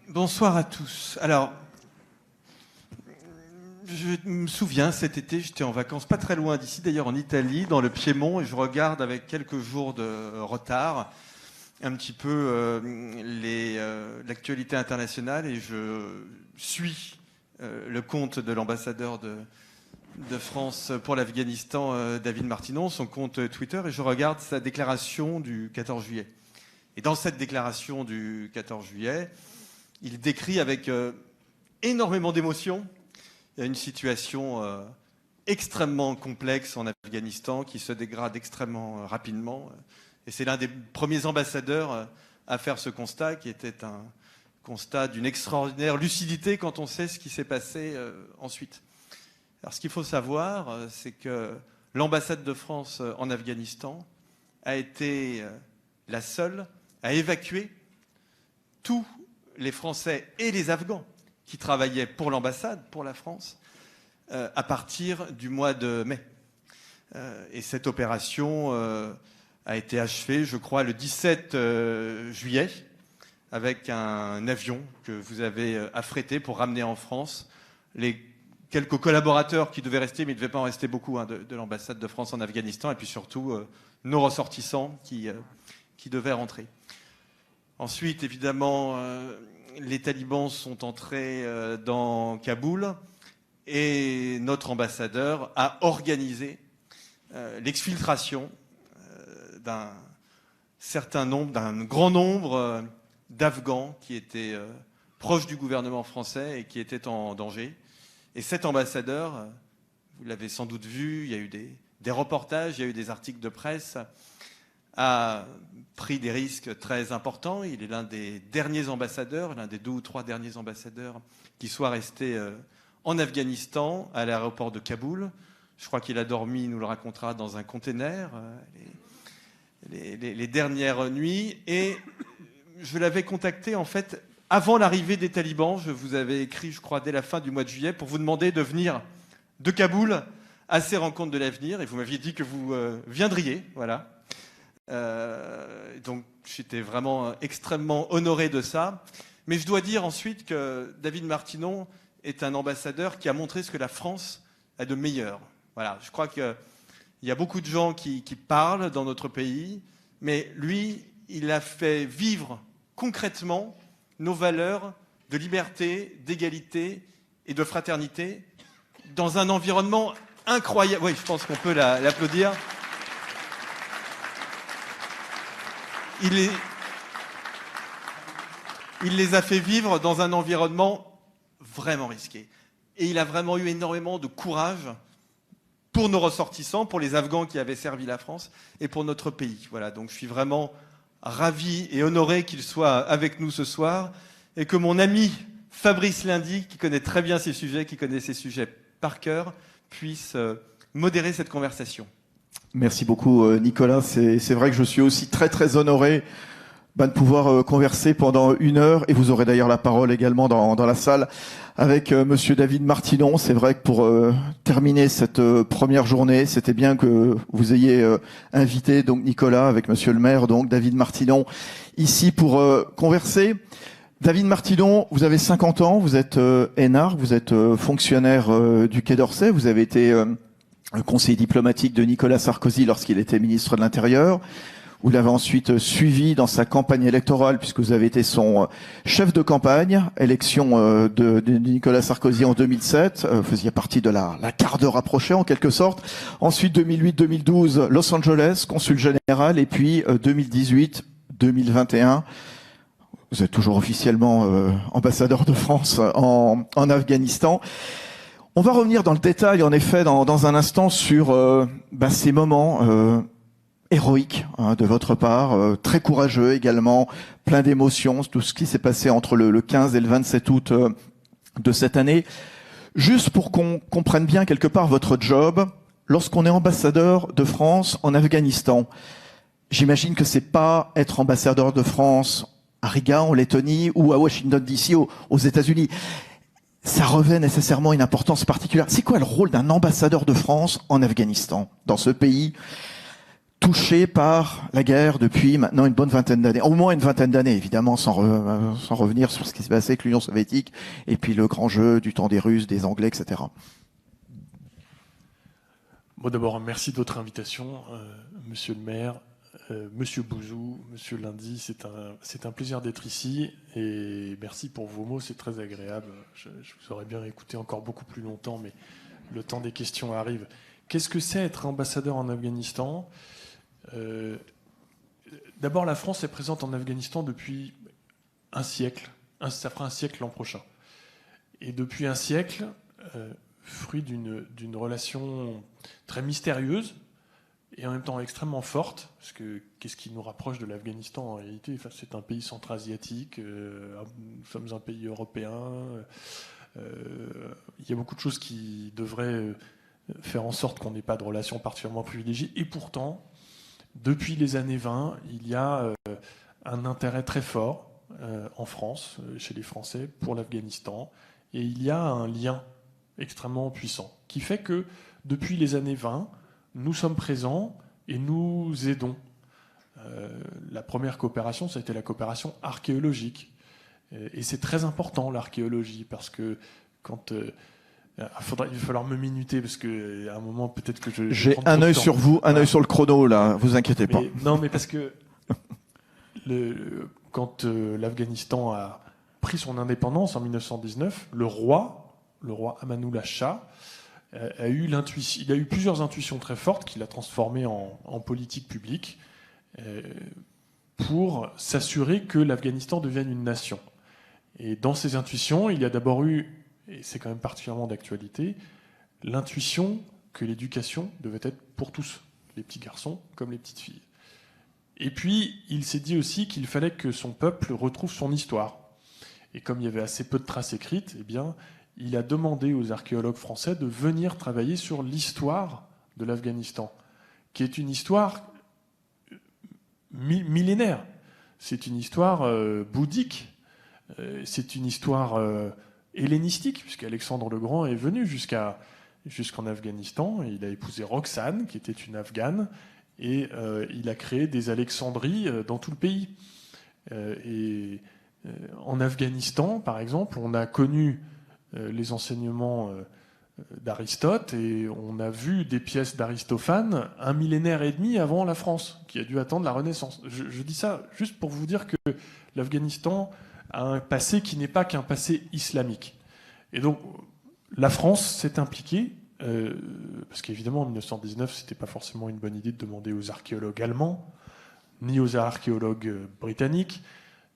Bonsoir à tous. Alors, je me souviens, cet été, j'étais en vacances pas très loin d'ici, d'ailleurs en Italie, dans le Piémont, et je regarde avec quelques jours de retard un petit peu l'actualité internationale, et je suis le compte de l'ambassadeur de France pour l'Afghanistan, David Martinon, son compte Twitter, et je regarde sa déclaration du 14 juillet. Et dans cette déclaration du 14 juillet, il décrit avec énormément d'émotion une situation extrêmement complexe en Afghanistan qui se dégrade extrêmement rapidement. Et c'est l'un des premiers ambassadeurs à faire ce constat, qui était un constat d'une extraordinaire lucidité quand on sait ce qui s'est passé ensuite. Alors ce qu'il faut savoir, c'est que l'ambassade de France en Afghanistan a été la seule à évacuer tous les Français et les Afghans qui travaillaient pour l'ambassade, pour la France, à partir du mois de mai. Et cette opération a été achevée, je crois, le 17 juillet, avec un avion que vous avez affrété pour ramener en France les quelques collaborateurs qui devaient rester, mais il ne devait pas en rester beaucoup, de l'ambassade de France en Afghanistan, et puis surtout nos ressortissants qui devaient rentrer. Ensuite, évidemment, les talibans sont entrés dans Kaboul et notre ambassadeur a organisé l'exfiltration d'un grand nombre d'Afghans qui étaient proches du gouvernement français et qui étaient en danger. Et cet ambassadeur, vous l'avez sans doute vu, il y a eu des reportages, il y a eu des articles de presse, a pris des risques très importants. Il est l'un des derniers ambassadeurs, l'un des 2 ou 3 derniers ambassadeurs qui soit resté en Afghanistan, à l'aéroport de Kaboul. Je crois qu'il a dormi, il nous le racontera, dans un container les dernières nuits. Et je l'avais contacté, en fait, avant l'arrivée des talibans. Je vous avais écrit, je crois, dès la fin du mois de juillet, pour vous demander de venir de Kaboul à ces rencontres de l'avenir. Et vous m'aviez dit que vous viendriez, voilà. Donc j'étais vraiment extrêmement honoré de ça. Mais je dois dire ensuite que David Martinon est un ambassadeur qui a montré ce que la France a de meilleur. Voilà, je crois qu'il y a beaucoup de gens qui parlent dans notre pays, mais lui, il a fait vivre concrètement nos valeurs de liberté, d'égalité et de fraternité dans un environnement incroyable. Oui, je pense qu'on peut l'applaudir. Il les a fait vivre dans un environnement vraiment risqué. Et il a vraiment eu énormément de courage pour nos ressortissants, pour les Afghans qui avaient servi la France et pour notre pays. Voilà, donc je suis vraiment ravi et honoré qu'il soit avec nous ce soir et que mon ami Fabrice Lundy, qui connaît très bien ces sujets, qui connaît ces sujets par cœur, puisse modérer cette conversation. Merci beaucoup Nicolas, c'est vrai que je suis aussi très très honoré de pouvoir converser pendant 1 heure, et vous aurez d'ailleurs la parole également dans la salle avec monsieur David Martinon. C'est vrai que pour terminer cette première journée, c'était bien que vous ayez invité donc Nicolas avec monsieur le maire, donc David Martinon, ici pour converser. David Martinon, vous avez 50 ans, vous êtes énarque, vous êtes fonctionnaire du Quai d'Orsay, vous avez été conseiller diplomatique de Nicolas Sarkozy lorsqu'il était ministre de l'Intérieur. Vous l'avez ensuite suivi dans sa campagne électorale puisque vous avez été son chef de campagne, élection de Nicolas Sarkozy en 2007. Vous faisiez partie de la garde rapprochée en quelque sorte. Ensuite 2008-2012, Los Angeles, consul général, et puis 2018-2021. Vous êtes toujours officiellement ambassadeur de France en Afghanistan. On va revenir dans le détail, en effet, dans un instant sur ces moments héroïques de votre part, très courageux également, plein d'émotions, tout ce qui s'est passé entre le 15 et le 27 août de cette année. Juste pour qu'on comprenne bien quelque part votre job, lorsqu'on est ambassadeur de France en Afghanistan, j'imagine que c'est pas être ambassadeur de France à Riga, en Lettonie, ou à Washington DC, aux États-Unis. Ça revêt nécessairement une importance particulière. C'est quoi le rôle d'un ambassadeur de France en Afghanistan, dans ce pays touché par la guerre depuis maintenant une bonne vingtaine d'années, au moins une vingtaine d'années, évidemment, sans revenir sur ce qui s'est passé avec l'Union soviétique et puis le grand jeu du temps des Russes, des Anglais, etc. Bon, d'abord, merci de votre invitation, Monsieur le maire, Monsieur Bouzou, Monsieur Lundy. C'est un plaisir d'être ici et merci pour vos mots, c'est très agréable. Je vous aurais bien écouté encore beaucoup plus longtemps, mais le temps des questions arrive. Qu'est-ce que c'est être ambassadeur en Afghanistan ? D'abord, la France est présente en Afghanistan depuis un siècle. Ça fera un siècle l'an prochain. Et depuis un siècle, fruit d'une relation très mystérieuse et en même temps extrêmement forte, parce que qu'est-ce qui nous rapproche de l'Afghanistan en réalité ? Enfin, c'est un pays centra-asiatique, nous sommes un pays européen, il y a beaucoup de choses qui devraient faire en sorte qu'on n'ait pas de relations particulièrement privilégiées, et pourtant, depuis les années 20, il y a un intérêt très fort en France, chez les Français, pour l'Afghanistan, et il y a un lien extrêmement puissant, qui fait que depuis les années 20, nous sommes présents et nous aidons. La première coopération, ça a été la coopération archéologique. Et c'est très important, l'archéologie, parce que quand... il va falloir me minuter, parce qu'à un moment, peut-être que je... J'ai un œil sur vous, un œil sur le chrono, là, vous inquiétez pas. Non, mais parce que quand l'Afghanistan a pris son indépendance en 1919, le roi Amanullah Shah, il a eu plusieurs intuitions très fortes qu'il a transformées en politique publique pour s'assurer que l'Afghanistan devienne une nation. Et dans ces intuitions, il y a d'abord eu, et c'est quand même particulièrement d'actualité, l'intuition que l'éducation devait être pour tous, les petits garçons comme les petites filles. Et puis, il s'est dit aussi qu'il fallait que son peuple retrouve son histoire. Et comme il y avait assez peu de traces écrites, eh bien, il a demandé aux archéologues français de venir travailler sur l'histoire de l'Afghanistan, qui est une histoire millénaire. C'est une histoire bouddhique, c'est une histoire hellénistique, puisqu'Alexandre le Grand est venu jusqu'en Afghanistan, et il a épousé Roxane, qui était une Afghane, et il a créé des alexandries dans tout le pays. En Afghanistan, par exemple, on a connu les enseignements d'Aristote, et on a vu des pièces d'Aristophane 1 millénaire et demi avant la France, qui a dû attendre la Renaissance. Je dis ça juste pour vous dire que l'Afghanistan a un passé qui n'est pas qu'un passé islamique. Et donc, la France s'est impliquée, parce qu'évidemment, en 1919, c'était pas forcément une bonne idée de demander aux archéologues allemands, ni aux archéologues britanniques,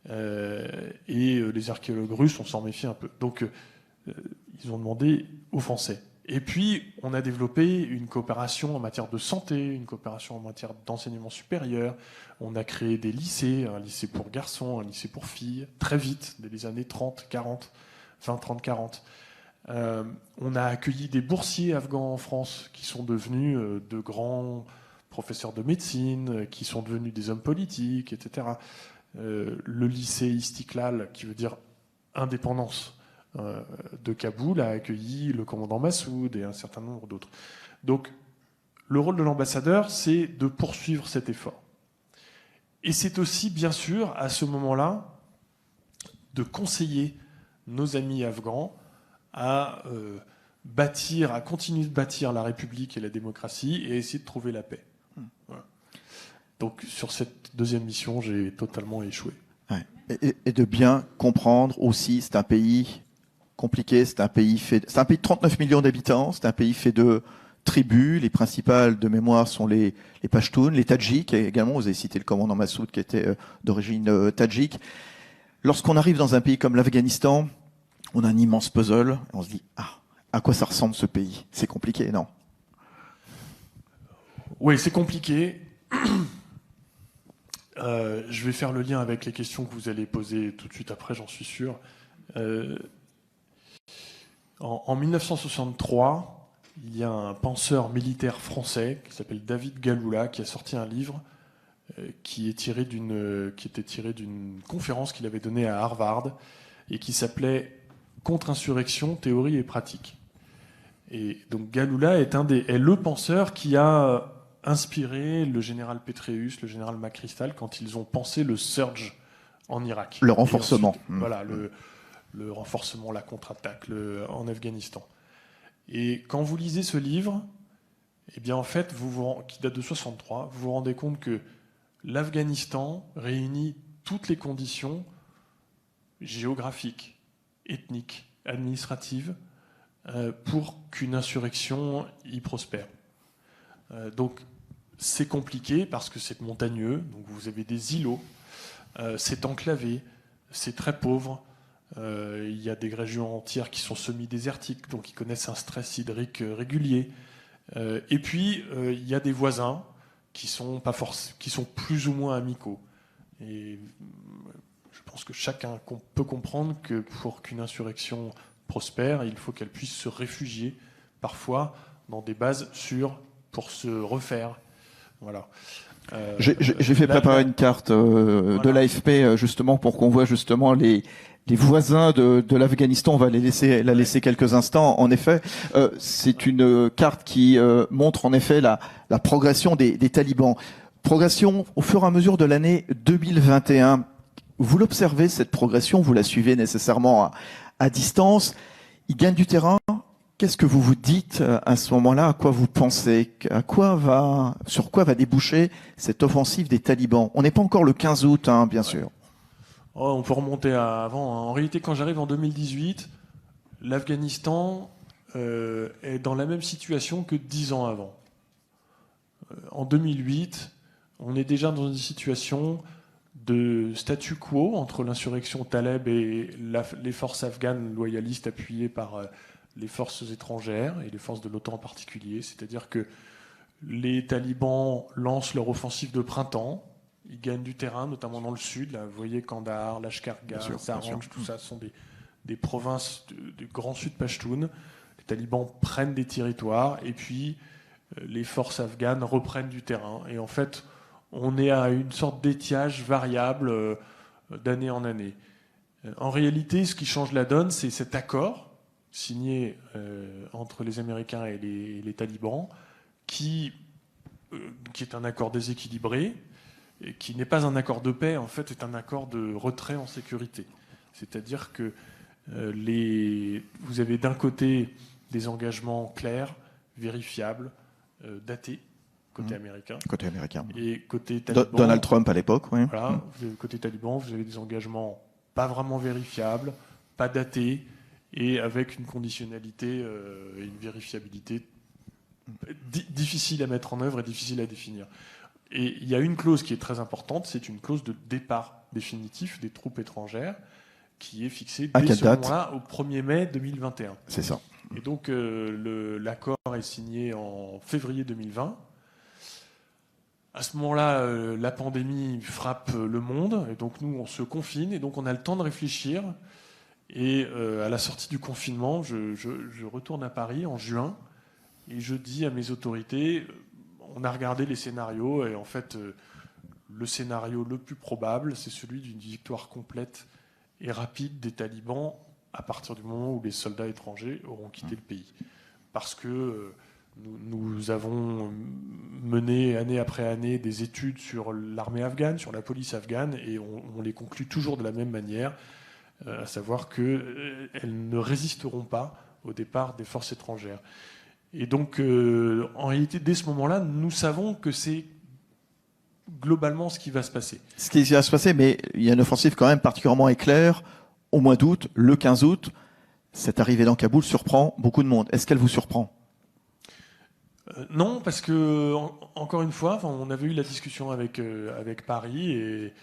et les archéologues russes, on s'en méfie un peu. Donc, ils ont demandé aux Français. Et puis, on a développé une coopération en matière de santé, une coopération en matière d'enseignement supérieur. On a créé des lycées, un lycée pour garçons, un lycée pour filles, très vite, dès les années 30, 40, 20, 30, 40. On a accueilli des boursiers afghans en France qui sont devenus de grands professeurs de médecine, qui sont devenus des hommes politiques, etc. Le lycée Istiklal, qui veut dire indépendance, de Kaboul, a accueilli le commandant Massoud et un certain nombre d'autres. Donc, le rôle de l'ambassadeur, c'est de poursuivre cet effort. Et c'est aussi, bien sûr, à ce moment-là, de conseiller nos amis afghans à continuer de bâtir la République et la démocratie et essayer de trouver la paix. Voilà. Donc, sur cette deuxième mission, j'ai totalement échoué. Ouais. Et de bien comprendre aussi, c'est un pays compliqué, c'est un pays de 39 millions d'habitants, c'est un pays fait de tribus, les principales de mémoire sont les Pashtuns, les Tadjiks également, vous avez cité le commandant Massoud qui était d'origine tadjik. Lorsqu'on arrive dans un pays comme l'Afghanistan, on a un immense puzzle, et on se dit, à quoi ça ressemble ce pays ? C'est compliqué, non ? Oui, c'est compliqué. Je vais faire le lien avec les questions que vous allez poser tout de suite après, j'en suis sûr. En 1963, il y a un penseur militaire français qui s'appelle David Galloula qui a sorti un livre qui était tiré d'une conférence qu'il avait donnée à Harvard et qui s'appelait Contre-insurrection, théorie et pratique. Et donc Galloula est le penseur qui a inspiré le général Petraeus, le général McChrystal, quand ils ont pensé le surge en Irak. Le renforcement. Ensuite, voilà, le renforcement, la contre-attaque en Afghanistan. Et quand vous lisez ce livre, eh bien en fait, qui date de 63, vous vous rendez compte que l'Afghanistan réunit toutes les conditions géographiques, ethniques, administratives, pour qu'une insurrection y prospère. Donc c'est compliqué parce que c'est montagneux, donc vous avez des îlots, c'est enclavé, c'est très pauvre, il y a des régions entières qui sont semi-désertiques, donc qui connaissent un stress hydrique régulier. Et puis il y a des voisins qui sont plus ou moins amicaux. Et je pense que chacun peut comprendre que pour qu'une insurrection prospère, il faut qu'elle puisse se réfugier parfois dans des bases sûres pour se refaire. Voilà. J'ai fait préparer une carte de l'AFP justement pour qu'on voit justement les voisins de l'Afghanistan. On va la laisser quelques instants. En effet, c'est une carte qui montre en effet la progression des talibans. Progression au fur et à mesure de l'année 2021. Vous l'observez, cette progression, vous la suivez nécessairement à distance. Ils gagnent du terrain. Qu'est-ce que vous vous dites à ce moment-là? À quoi vous pensez? Sur quoi va déboucher cette offensive des talibans? On n'est pas encore le 15 août, hein, bien sûr. Oh, on peut remonter à avant. En réalité, quand j'arrive en 2018, l'Afghanistan est dans la même situation que 10 ans avant. En 2008, on est déjà dans une situation de statu quo entre l'insurrection Taleb et les forces afghanes loyalistes appuyées par les forces étrangères et les forces de l'OTAN en particulier. C'est-à-dire que les talibans lancent leur offensive de printemps. Ils gagnent du terrain, notamment dans le sud. Là, vous voyez Kandahar, Lashkar-Gah, Saranj, tout ça sont des provinces du grand sud Pashtun. Les talibans prennent des territoires et puis les forces afghanes reprennent du terrain. Et en fait, on est à une sorte d'étiage variable d'année en année. En réalité, ce qui change la donne, c'est cet accord signé entre les Américains et les talibans, qui est un accord déséquilibré, et qui n'est pas un accord de paix, en fait, c'est un accord de retrait en sécurité. C'est-à-dire que vous avez d'un côté des engagements clairs, vérifiables, datés, côté américain. Côté américain. Et côté taliban, Donald Trump à l'époque, oui. Voilà, côté taliban, vous avez des engagements pas vraiment vérifiables, pas datés, et avec une conditionnalité et une vérifiabilité difficile à mettre en œuvre et difficile à définir. Et il y a une clause qui est très importante, c'est une clause de départ définitif des troupes étrangères qui est fixée dès ce moment-là au 1er mai 2021. C'est ça. Et donc l'accord est signé en février 2020. À ce moment-là, la pandémie frappe le monde, et donc nous, on se confine, et donc on a le temps de réfléchir. Et à la sortie du confinement, je retourne à Paris en juin, et je dis à mes autorités, on a regardé les scénarios, et en fait, le scénario le plus probable, c'est celui d'une victoire complète et rapide des talibans à partir du moment où les soldats étrangers auront quitté le pays. Parce que nous avons mené année après année des études sur l'armée afghane, sur la police afghane, et on les conclut toujours de la même manière, à savoir qu'elles ne résisteront pas au départ des forces étrangères. Et donc, en réalité, dès ce moment-là, nous savons que c'est globalement ce qui va se passer. Ce qui va se passer, mais il y a une offensive quand même particulièrement éclair au mois d'août, le 15 août. Cette arrivée dans Kaboul surprend beaucoup de monde. Est-ce qu'elle vous surprend ? Non, parce que, encore une fois, on avait eu la discussion avec Paris et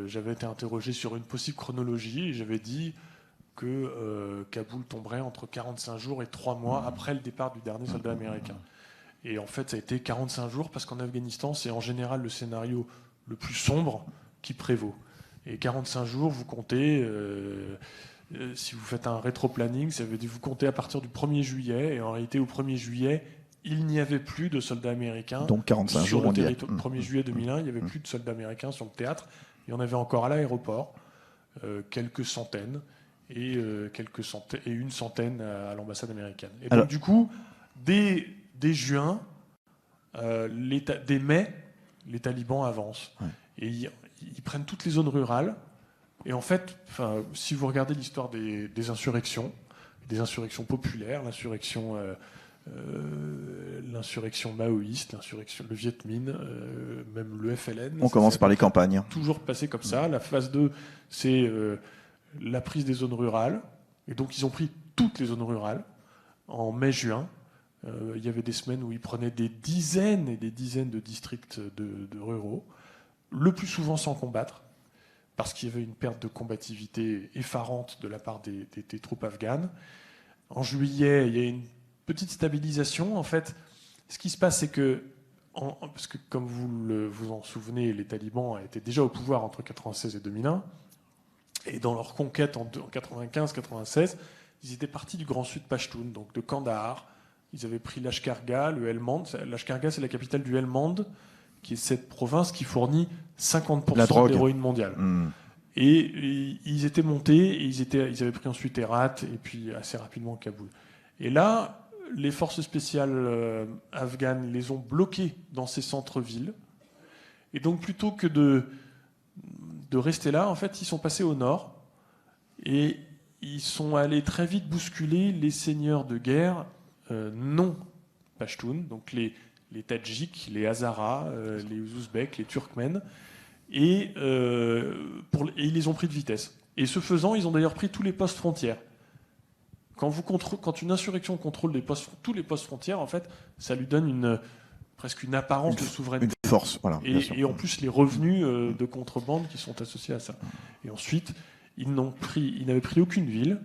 j'avais été interrogé sur une possible chronologie et j'avais dit que Kaboul tomberait entre 45 jours et 3 mois après le départ du dernier soldat américain. Et en fait, ça a été 45 jours parce qu'en Afghanistan, c'est en général le scénario le plus sombre qui prévaut. Et 45 jours, vous comptez, si vous faites un rétro-planning, ça veut dire vous comptez à partir du 1er juillet. Et en réalité, au 1er juillet, il n'y avait plus de soldats américains. Donc 45 sur jours, le territoire. Le 1er juillet 2001, il n'y avait plus de soldats américains sur le théâtre. Il y en avait encore à l'aéroport, quelques centaines, et une centaine à l'ambassade américaine. Et donc, du coup, dès juin, dès mai, les talibans avancent. Ouais. Et ils prennent toutes les zones rurales. Et en fait, si vous regardez l'histoire des insurrections populaires, l'insurrection maoïste, le Viet Minh, même le FLN. On commence par les campagnes. Toujours passé comme ça. La phase 2, c'est la prise des zones rurales. Et donc, ils ont pris toutes les zones rurales en mai-juin. Il y avait des semaines où ils prenaient des dizaines et des dizaines de districts de ruraux, le plus souvent sans combattre, parce qu'il y avait une perte de combativité effarante de la part des troupes afghanes. En juillet, il y a une petite stabilisation. En fait, ce qui se passe, c'est que, parce que comme vous en souvenez, les talibans étaient déjà au pouvoir entre 1996 et 2001, et dans leur conquête en 1995-1996, ils étaient partis du Grand Sud Pashtun, donc de Kandahar. Ils avaient pris Lashkargah, le Helmand. Lashkargah, c'est la capitale du Helmand, qui est cette province qui fournit 50% de l'héroïne mondiale. Et ils étaient montés, et ils avaient pris ensuite Herat, et puis assez rapidement Kaboul. Et là, les forces spéciales afghanes les ont bloqués dans ces centres-villes. Et donc, plutôt que de rester là, en fait, ils sont passés au nord, et ils sont allés très vite bousculer les seigneurs de guerre non Pashtun, donc les Tadjiks, les Hazaras, les Ouzbeks, les Turkmènes, et ils les ont pris de vitesse. Et ce faisant, ils ont d'ailleurs pris tous les postes frontières. Quand une insurrection contrôle tous les postes frontières, en fait, ça lui donne presque une apparence de souveraineté. Une force, voilà. Et en plus, les revenus de contrebande qui sont associés à ça. Et ensuite, ils n'avaient pris aucune ville.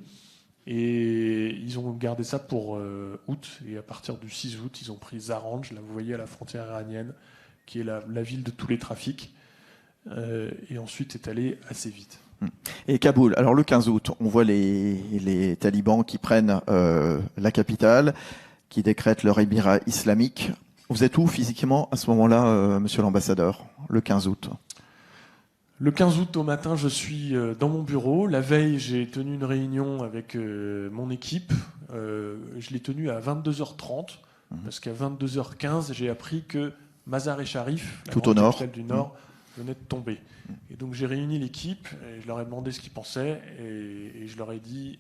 Et ils ont gardé ça pour août. Et à partir du 6 août, ils ont pris Zaranj, là vous voyez à la frontière iranienne, qui est la ville de tous les trafics. Et ensuite est allé assez vite. Et Kaboul, alors le 15 août, on voit les talibans qui prennent la capitale, qui décrètent leur émirat islamique. Vous êtes où physiquement à ce moment-là, monsieur l'ambassadeur, le 15 août ? Le 15 août au matin, je suis dans mon bureau. La veille, j'ai tenu une réunion avec mon équipe. Je l'ai tenue à 22h30, parce qu'à 22h15, j'ai appris que Mazar-e Sharif, la grande capitale du Nord, venait de tomber. Et donc j'ai réuni l'équipe, et je leur ai demandé ce qu'ils pensaient, et je leur ai dit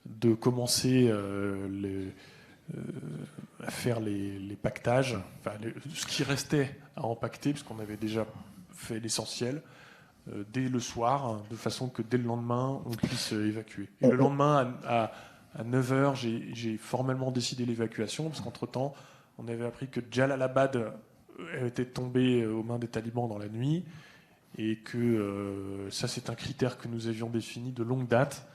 de commencer à faire les pactages, ce qui restait à empacter, puisqu'on avait déjà fait l'essentiel dès le soir, de façon que dès le lendemain, on puisse évacuer. Et le lendemain, à 9h, j'ai formellement décidé l'évacuation, parce qu'entre-temps, on avait appris que Jalalabad était tombé aux mains des talibans dans la nuit, et que ça, c'est un critère que nous avions défini de longue date.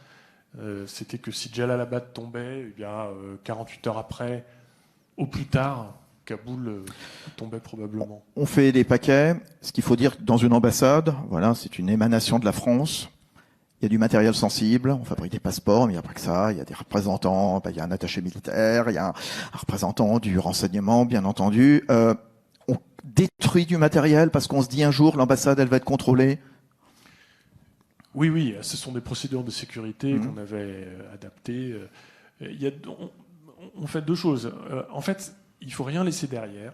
C'était que si Jalalabad tombait, eh bien, 48 heures après, au plus tard, Kaboul tombait probablement. On fait des paquets. Ce qu'il faut dire dans une ambassade, voilà, c'est une émanation de la France. Il y a du matériel sensible, on fabrique des passeports, mais il n'y a pas que ça. Il y a des représentants, il y a un attaché militaire, il y a un représentant du renseignement, bien entendu. On détruit du matériel parce qu'on se dit un jour l'ambassade, elle va être contrôlée. Oui, ce sont des procédures de sécurité qu'on avait adaptées. On fait deux choses. En fait, il ne faut rien laisser derrière,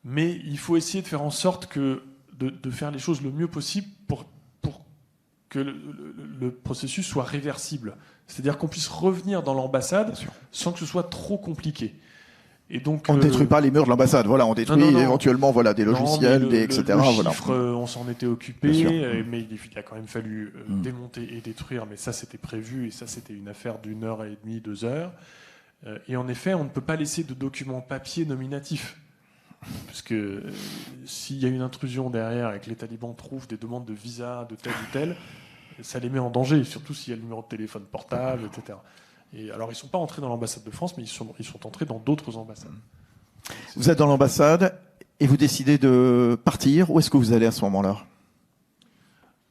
mais il faut essayer de faire en sorte de faire les choses le mieux possible pour que le processus soit réversible. C'est-à-dire qu'on puisse revenir dans l'ambassade sans que ce soit trop compliqué. Et donc, on ne détruit pas les murs de l'ambassade, voilà, on détruit éventuellement des logiciels, etc. Le chiffre, on s'en était occupé, mais il a quand même fallu démonter et détruire, mais ça c'était prévu, et ça c'était une affaire d'1 heure et demie, 2 heures. Et en effet, on ne peut pas laisser de documents papier nominatifs. Parce que s'il y a une intrusion derrière et que les talibans trouvent des demandes de visa de tel ou tel, ça les met en danger, surtout s'il y a le numéro de téléphone portable, etc. Et alors, ils ne sont pas entrés dans l'ambassade de France, mais ils sont entrés dans d'autres ambassades. Vous êtes dans l'ambassade et vous décidez de partir. Où est-ce que vous allez à ce moment-là ?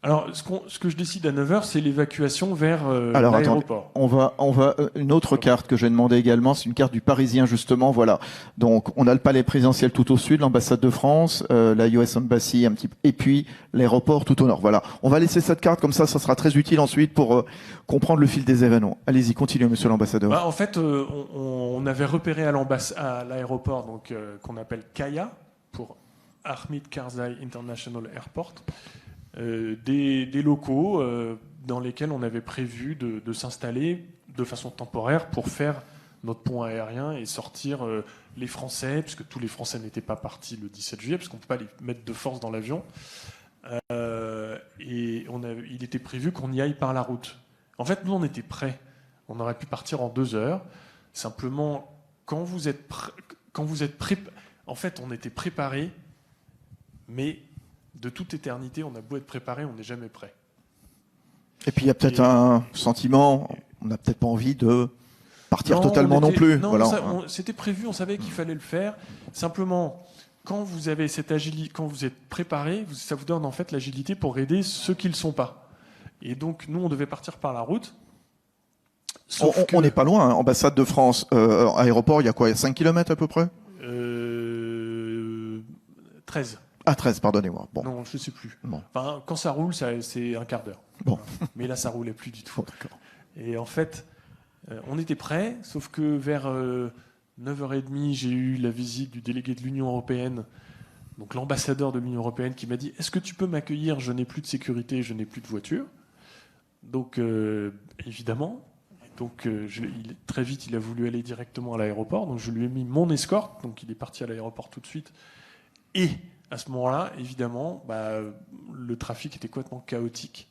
Alors, ce que je décide à 9h, c'est l'évacuation vers Alors, l'aéroport. On va une autre carte que j'ai demandé également, c'est une carte du Parisien justement, voilà. Donc, on a le palais présidentiel tout au sud, l'ambassade de France, la US Embassy un petit peu, et puis l'aéroport tout au nord. Voilà. On va laisser cette carte comme ça sera très utile ensuite pour comprendre le fil des événements. Allez-y, continuez, monsieur l'ambassadeur. En fait, on avait repéré à l'aéroport donc qu'on appelle KAIA pour Hamid Karzai International Airport. Des locaux dans lesquels on avait prévu de s'installer de façon temporaire pour faire notre pont aérien et sortir les Français, puisque tous les Français n'étaient pas partis le 17 juillet, parce qu'on ne peut pas les mettre de force dans l'avion. Et il était prévu qu'on y aille par la route. En fait, nous, on était prêts. On aurait pu partir en 2 heures. Simplement, quand vous êtes prêts, en fait, on était préparés, mais de toute éternité, on a beau être préparé, on n'est jamais prêt. Et puis il y a peut-être un sentiment, on n'a peut-être pas envie de partir totalement non plus. Non, voilà. C'était prévu, on savait qu'il fallait le faire. Simplement, quand vous avez cette agilité, quand vous êtes préparé, ça vous donne en fait l'agilité pour aider ceux qui ne le sont pas. Et donc, nous, on devait partir par la route. On n'est pas loin, hein. Ambassade de France, aéroport, il y a quoi, il y a 5 km à peu près 13. Ah, 13, pardonnez-moi. Bon. Non, je ne sais plus. Bon. Enfin, quand ça roule, c'est un quart d'heure. Bon. Mais là, ça roulait plus du tout. Bon, d'accord. Et en fait, on était prêts, sauf que vers 9h30, j'ai eu la visite du délégué de l'Union européenne, donc l'ambassadeur de l'Union européenne, qui m'a dit « Est-ce que tu peux m'accueillir ? Je n'ai plus de sécurité, je n'ai plus de voiture. » Donc, évidemment. Donc, très vite, il a voulu aller directement à l'aéroport. Donc, je lui ai mis mon escorte. Donc, il est parti à l'aéroport tout de suite. Et à ce moment-là, évidemment, le trafic était complètement chaotique.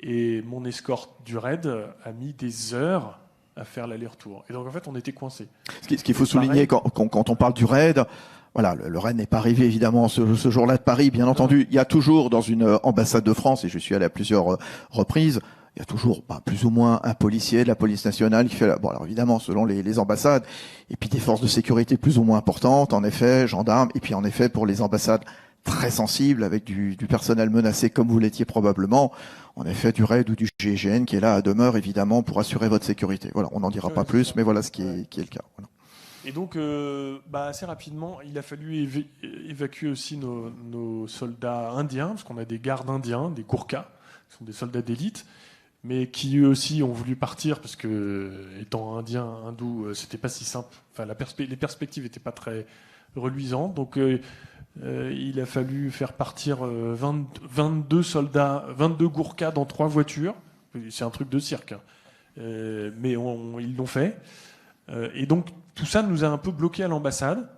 Et mon escorte du raid a mis des heures à faire l'aller-retour. Et donc, en fait, on était coincés. Ce qu'il faut souligner quand on parle du raid, voilà, le raid n'est pas arrivé évidemment ce jour-là de Paris, bien entendu. Il y a toujours dans une ambassade de France, et je suis allé à plusieurs reprises, il y a toujours plus ou moins un policier de la police nationale qui fait... Bon, alors évidemment, selon les ambassades, et puis des forces de sécurité plus ou moins importantes, en effet, gendarmes, et puis en effet, pour les ambassades très sensibles, avec du personnel menacé comme vous l'étiez probablement, en effet, du RAID ou du GIGN qui est là à demeure, évidemment, pour assurer votre sécurité. Voilà, on n'en dira pas plus, mais voilà ce qui est le cas. Voilà. Et donc, assez rapidement, il a fallu évacuer aussi nos soldats indiens, parce qu'on a des gardes indiens, des Gourkhas, qui sont des soldats d'élite, mais qui eux aussi ont voulu partir parce que, étant indien, hindou, c'était pas si simple. Enfin, les perspectives n'étaient pas très reluisantes. Donc, il a fallu faire partir 22 soldats, 22 Gourkhas dans 3 voitures. C'est un truc de cirque, hein. Mais ils l'ont fait. Et donc, tout ça nous a un peu bloqués à l'ambassade.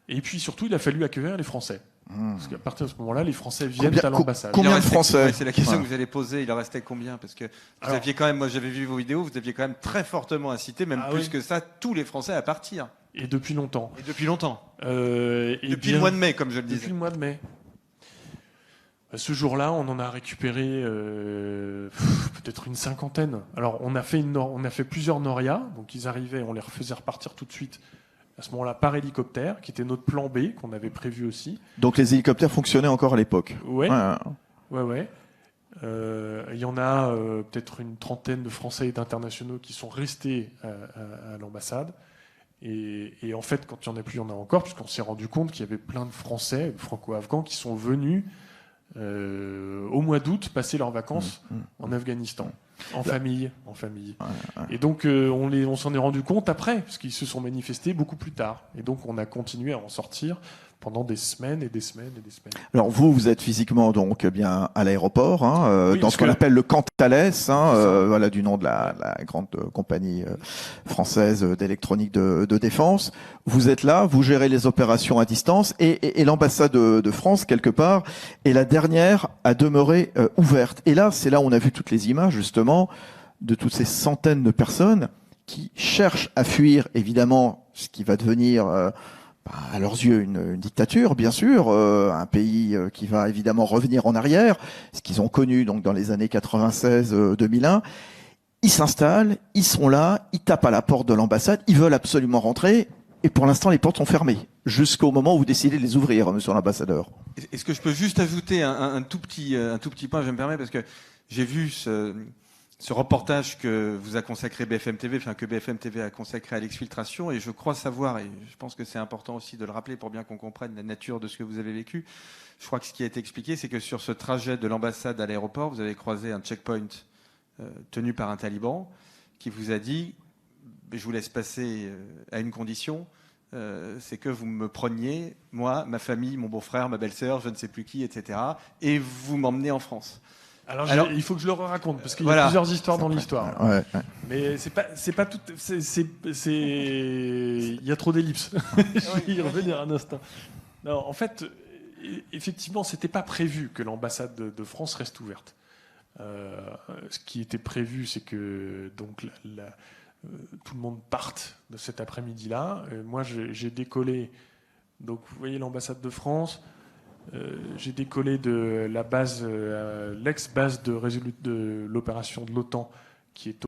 Et puis surtout, il a fallu accueillir les Français. Parce qu'à partir de ce moment-là, les Français viennent à l'ambassade. Combien de Français ? C'est la question que vous allez poser. Il en restait combien ? Parce que vous aviez quand même, moi j'avais vu vos vidéos, vous aviez quand même très fortement incité, même plus que ça, tous les Français à partir. Et depuis longtemps. Depuis le mois de mai, comme je le disais. Depuis le mois de mai. Ce jour-là, on en a récupéré peut-être une 50aine. Alors, on a fait plusieurs Noria, donc ils arrivaient, on les refaisait repartir tout de suite. À ce moment-là, par hélicoptère, qui était notre plan B, qu'on avait prévu aussi. Donc les hélicoptères fonctionnaient encore à l'époque. Ouais. Il y en a peut-être une trentaine de Français et d'internationaux qui sont restés à l'ambassade. Et en fait, quand il n'y en a plus, il y en a encore, puisqu'on s'est rendu compte qu'il y avait plein de Français, franco-afghans, qui sont venus au mois d'août passer leurs vacances en Afghanistan. En famille. Et donc, on s'en est rendu compte après, parce qu'ils se sont manifestés beaucoup plus tard. Et donc, on a continué à en sortir pendant des semaines et des semaines et des semaines. Alors vous êtes physiquement donc bien à l'aéroport, dans ce qu'on appelle le camp Thalès, voilà du nom de la grande compagnie française d'électronique de défense. Vous êtes là, vous gérez les opérations à distance et l'ambassade de France quelque part est la dernière à demeurer ouverte. Et là, c'est là où on a vu toutes les images justement de toutes ces centaines de personnes qui cherchent à fuir évidemment ce qui va devenir à leurs yeux une dictature, bien sûr, un pays qui va évidemment revenir en arrière, ce qu'ils ont connu donc dans les années 96-2001. Ils s'installent, ils sont là, ils tapent à la porte de l'ambassade, ils veulent absolument rentrer. Et pour l'instant, les portes sont fermées, jusqu'au moment où vous décidez de les ouvrir, monsieur l'ambassadeur. Est-ce que je peux juste ajouter un tout petit point, je me permets, parce que j'ai vu ce reportage que vous a consacré BFM TV, enfin que BFM TV a consacré à l'exfiltration, et je crois savoir, et je pense que c'est important aussi de le rappeler pour bien qu'on comprenne la nature de ce que vous avez vécu. Je crois que ce qui a été expliqué, c'est que sur ce trajet de l'ambassade à l'aéroport, vous avez croisé un checkpoint tenu par un taliban qui vous a dit « je vous laisse passer à une condition ». C'est que vous me preniez, moi, ma famille, mon beau-frère, ma belle-sœur, je ne sais plus qui, etc. Et vous m'emmenez en France. Alors, il faut que je le raconte parce qu'il y a plusieurs histoires dans l'histoire. Ouais. Mais c'est pas tout. Il y a trop d'ellipses. Je vais y revenir un instant. Non, en fait, effectivement, c'était pas prévu que l'ambassade de France reste ouverte. Ce qui était prévu, c'est que donc tout le monde parte de cet après-midi-là. Moi, j'ai décollé. Donc, vous voyez l'ambassade de France. J'ai décollé de la base, l'ex-base de l'opération de l'OTAN, qui est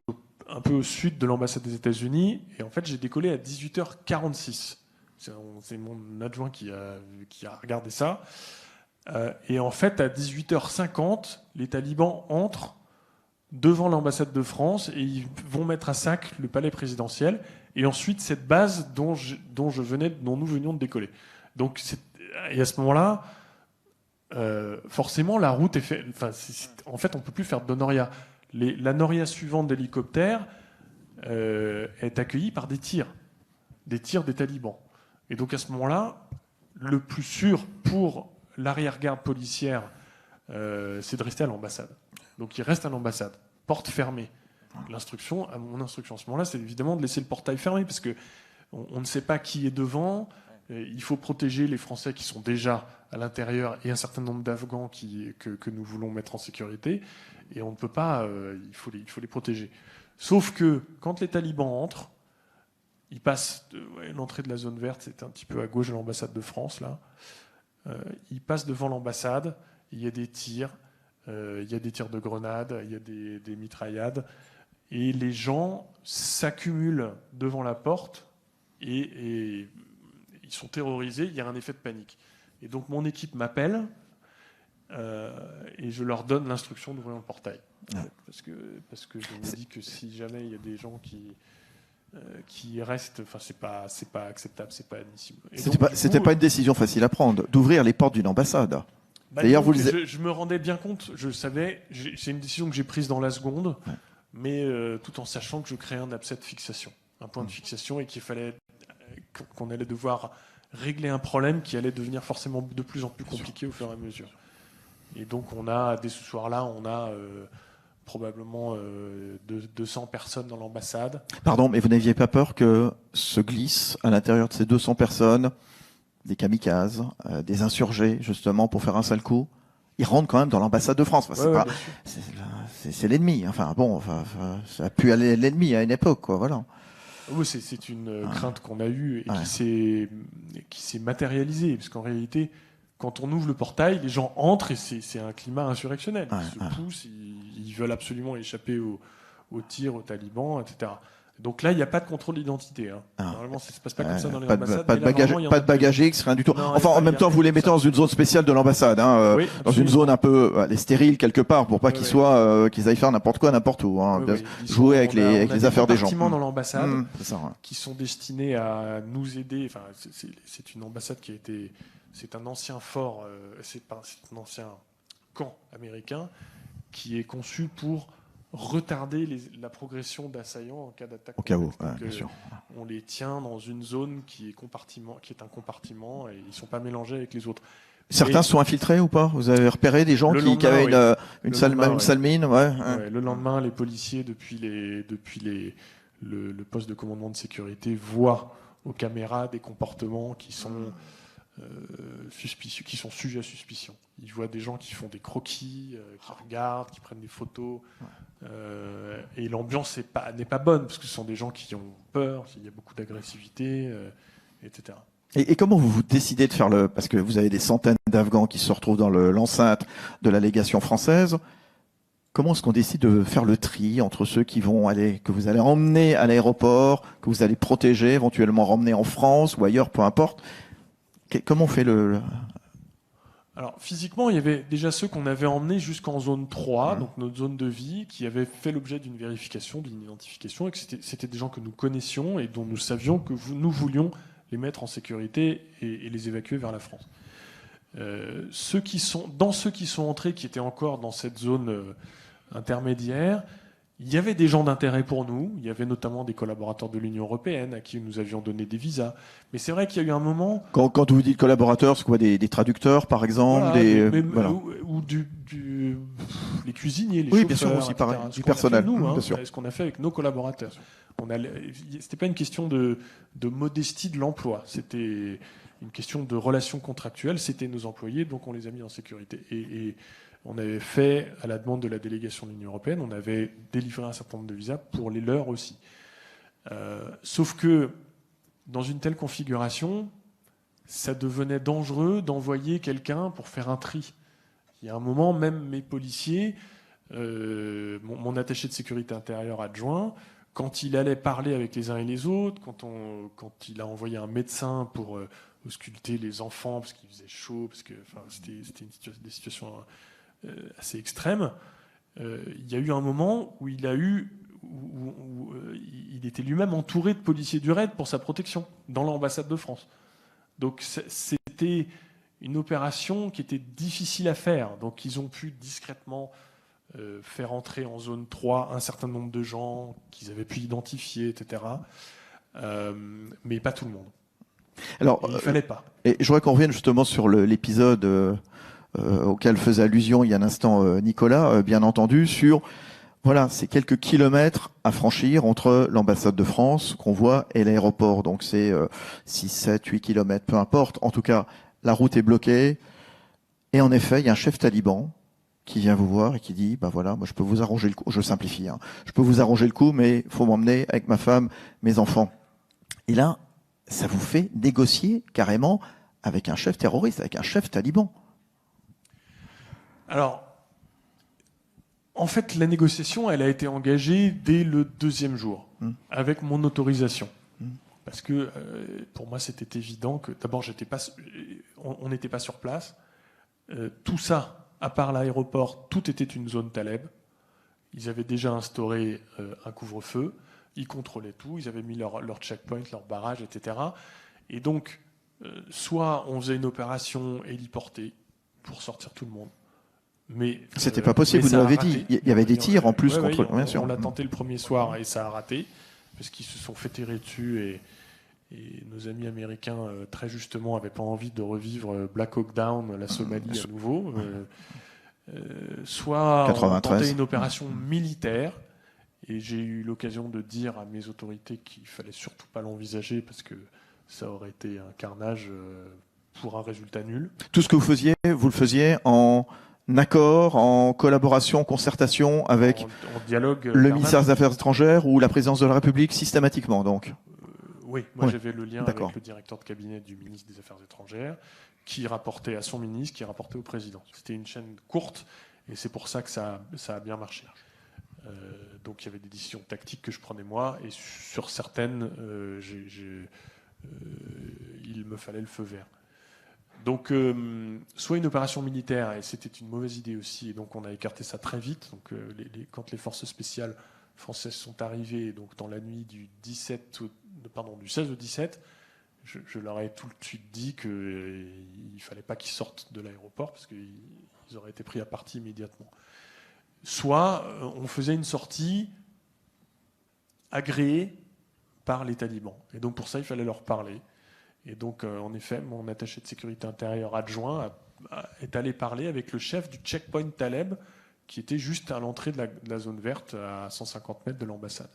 un peu au sud de l'ambassade des États-Unis. Et en fait, j'ai décollé à 18h46. C'est mon adjoint qui a regardé ça. Et en fait, à 18h50, les talibans entrent devant l'ambassade de France et ils vont mettre à sac le palais présidentiel et ensuite cette base dont nous venions de décoller. Donc, et à ce moment-là, forcément, la route est faite. En fait, on peut plus faire de noria. La noria suivante d'hélicoptère est accueillie par des tirs des talibans. Et donc à ce moment-là, le plus sûr pour l'arrière-garde policière, c'est de rester à l'ambassade. Donc il reste à l'ambassade, porte fermée. Mon instruction à ce moment-là, c'est évidemment de laisser le portail fermé parce que on ne sait pas qui est devant. Il faut protéger les Français qui sont déjà à l'intérieur et un certain nombre d'Afghans que nous voulons mettre en sécurité. Et on ne peut pas, il faut les protéger. Sauf que quand les talibans entrent, ils passent, l'entrée de la zone verte, c'est un petit peu à gauche de l'ambassade de France, là. Ils passent devant l'ambassade, il y a des tirs, il y a des tirs de grenades, il y a des mitraillades. Et les gens s'accumulent devant la porte et ils sont terrorisés, il y a un effet de panique. Et donc mon équipe m'appelle et je leur donne l'instruction d'ouvrir le portail. Parce que je me dis que si jamais il y a des gens qui restent, enfin c'est pas acceptable, c'est pas admissible. C'était pas une décision facile à prendre, d'ouvrir les portes d'une ambassade. D'ailleurs, je me rendais bien compte, je savais, c'est une décision que j'ai prise dans la seconde, mais tout en sachant que je créais un abcès de fixation, un point de fixation, et qu'on allait devoir régler un problème qui allait devenir forcément de plus en plus compliqué au fur et à mesure. Et donc dès ce soir-là, on a probablement 200 personnes dans l'ambassade. Pardon, mais vous n'aviez pas peur que se glissent à l'intérieur de ces 200 personnes des kamikazes, des insurgés, justement, pour faire un sale coup? Ils rentrent quand même dans l'ambassade de France. Enfin, c'est l'ennemi. Enfin, bon, ça a pu aller l'ennemi à une époque, quoi, voilà. Oui, c'est une crainte qu'on a eue et qui s'est matérialisée. Parce qu'en réalité, quand on ouvre le portail, les gens entrent et c'est un climat insurrectionnel. Ils se poussent, ils veulent absolument échapper aux tirs, aux talibans, etc. Donc là, il n'y a pas de contrôle d'identité. Normalement, ça ne se passe pas comme ça dans les ambassades. Pas de bagage X, rien du tout. Non, enfin, en même temps, vous les mettez dans une zone spéciale de l'ambassade, oui, dans une zone un peu stérile quelque part, pour pas qu'ils aillent faire n'importe quoi, n'importe où. Jouer avec les affaires des gens. Des bâtiments dans l'ambassade qui sont destinés à nous aider. Enfin, c'est une ambassade c'est un ancien fort, c'est un ancien camp américain qui est conçu pour retarder la progression d'assaillants en cas d'attaque. Au cas où, bien sûr. On les tient dans une zone qui est un compartiment et ils ne sont pas mélangés avec les autres. Certains sont infiltrés ou pas? Vous avez repéré des gens qui avaient une sale mine? Le lendemain, les policiers, depuis le poste de commandement de sécurité, voient aux caméras des comportements qui sont suspicieux, qui sont sujets à suspicion. Ils voient des gens qui font des croquis, qui regardent, qui prennent des photos. Et l'ambiance n'est pas bonne, parce que ce sont des gens qui ont peur, il y a beaucoup d'agressivité, etc. Et comment vous décidez de faire parce que vous avez des centaines d'Afghans qui se retrouvent dans l'enceinte de la légation française. Comment est-ce qu'on décide de faire le tri entre ceux que vous allez emmener à l'aéroport, que vous allez protéger, éventuellement ramener en France ou ailleurs, peu importe. Comment on fait Alors, physiquement, il y avait déjà ceux qu'on avait emmenés jusqu'en zone 3, donc notre zone de vie, qui avaient fait l'objet d'une vérification, d'une identification, et que c'était des gens que nous connaissions et dont nous savions que nous voulions les mettre en sécurité et les évacuer vers la France. Ceux qui sont entrés, qui étaient encore dans cette zone intermédiaire, il y avait des gens d'intérêt pour nous. Il y avait notamment des collaborateurs de l'Union européenne à qui nous avions donné des visas. Mais c'est vrai qu'il y a eu un moment... Quand vous dites collaborateurs, c'est quoi, des traduceurs, par exemple, voilà, ou les cuisiniers, les chauffeurs, bien sûr, aussi, pareil, du personnel. Bien sûr. Ce qu'on a fait avec nos collaborateurs. C'était pas une question de modestie de l'emploi. C'était une question de relations contractuelles. C'était nos employés, donc on les a mis en sécurité. Et on avait fait, à la demande de la délégation de l'Union européenne, on avait délivré un certain nombre de visas pour les leurs aussi. Sauf que, dans une telle configuration, ça devenait dangereux d'envoyer quelqu'un pour faire un tri. Il y a un moment, même mes policiers, mon attaché de sécurité intérieure adjoint, quand il allait parler avec les uns et les autres, quand il a envoyé un médecin pour ausculter les enfants parce qu'il faisait chaud, parce que c'était des situations assez extrêmes, il y a eu un moment où il était lui-même entouré de policiers du RAID pour sa protection dans l'ambassade de France. Donc c'était une opération qui était difficile à faire. Donc ils ont pu discrètement faire entrer en zone 3 un certain nombre de gens qu'ils avaient pu identifier, etc. Mais pas tout le monde. Alors, il ne fallait pas. Et je voudrais qu'on revienne justement sur l'épisode auquel faisait allusion il y a un instant Nicolas, bien entendu, sur ces quelques kilomètres à franchir entre l'ambassade de France qu'on voit et l'aéroport. Donc c'est 6, 7, 8 kilomètres, peu importe. En tout cas, la route est bloquée. Et en effet, il y a un chef taliban qui vient vous voir et qui dit, moi je peux vous arranger le coup. Je simplifie, je peux vous arranger le coup, mais il faut m'emmener avec ma femme, mes enfants. Et là, ça vous fait négocier carrément avec un chef terroriste, avec un chef taliban. Alors, en fait, la négociation, elle a été engagée dès le 2e jour, avec mon autorisation. Parce que pour moi, c'était évident que, d'abord, on n'était pas sur place. Tout ça, à part l'aéroport, tout était une zone Taleb. Ils avaient déjà instauré un couvre-feu. Ils contrôlaient tout. Ils avaient mis leur checkpoint, leur barrage, etc. Et donc, soit on faisait une opération héliportée pour sortir tout le monde. Mais c'était pas possible, vous nous l'avez dit. Il y avait des tirs en plus contre. Bien sûr. On l'a tenté le premier soir et ça a raté parce qu'ils se sont fait tirer dessus et nos amis américains très justement n'avaient pas envie de revivre Black Hawk Down, la Somalie à nouveau. Soit 93. On tentait une opération militaire et j'ai eu l'occasion de dire à mes autorités qu'il fallait surtout pas l'envisager parce que ça aurait été un carnage pour un résultat nul. Tout ce que vous le faisiez en accord, en collaboration, en concertation avec en dialogue le ministère des Affaires étrangères ou la présidence de la République systématiquement, donc. Oui, moi j'avais le lien avec le directeur de cabinet du ministre des Affaires étrangères qui rapportait à son ministre, qui rapportait au président. C'était une chaîne courte et c'est pour ça que ça a bien marché. Donc il y avait des décisions tactiques que je prenais moi et sur certaines, il me fallait le feu vert. Donc, soit une opération militaire, et c'était une mauvaise idée aussi, et donc on a écarté ça très vite. Donc, quand les forces spéciales françaises sont arrivées, donc dans la nuit du 16 au 17, je leur ai tout de suite dit qu'il ne fallait pas qu'ils sortent de l'aéroport, parce qu'ils auraient été pris à partie immédiatement. Soit on faisait une sortie agréée par les talibans. Et donc pour ça, il fallait leur parler. Et donc, en effet, mon attaché de sécurité intérieure adjoint est allé parler avec le chef du checkpoint Taleb, qui était juste à l'entrée de la zone verte, à 150 mètres de l'ambassade.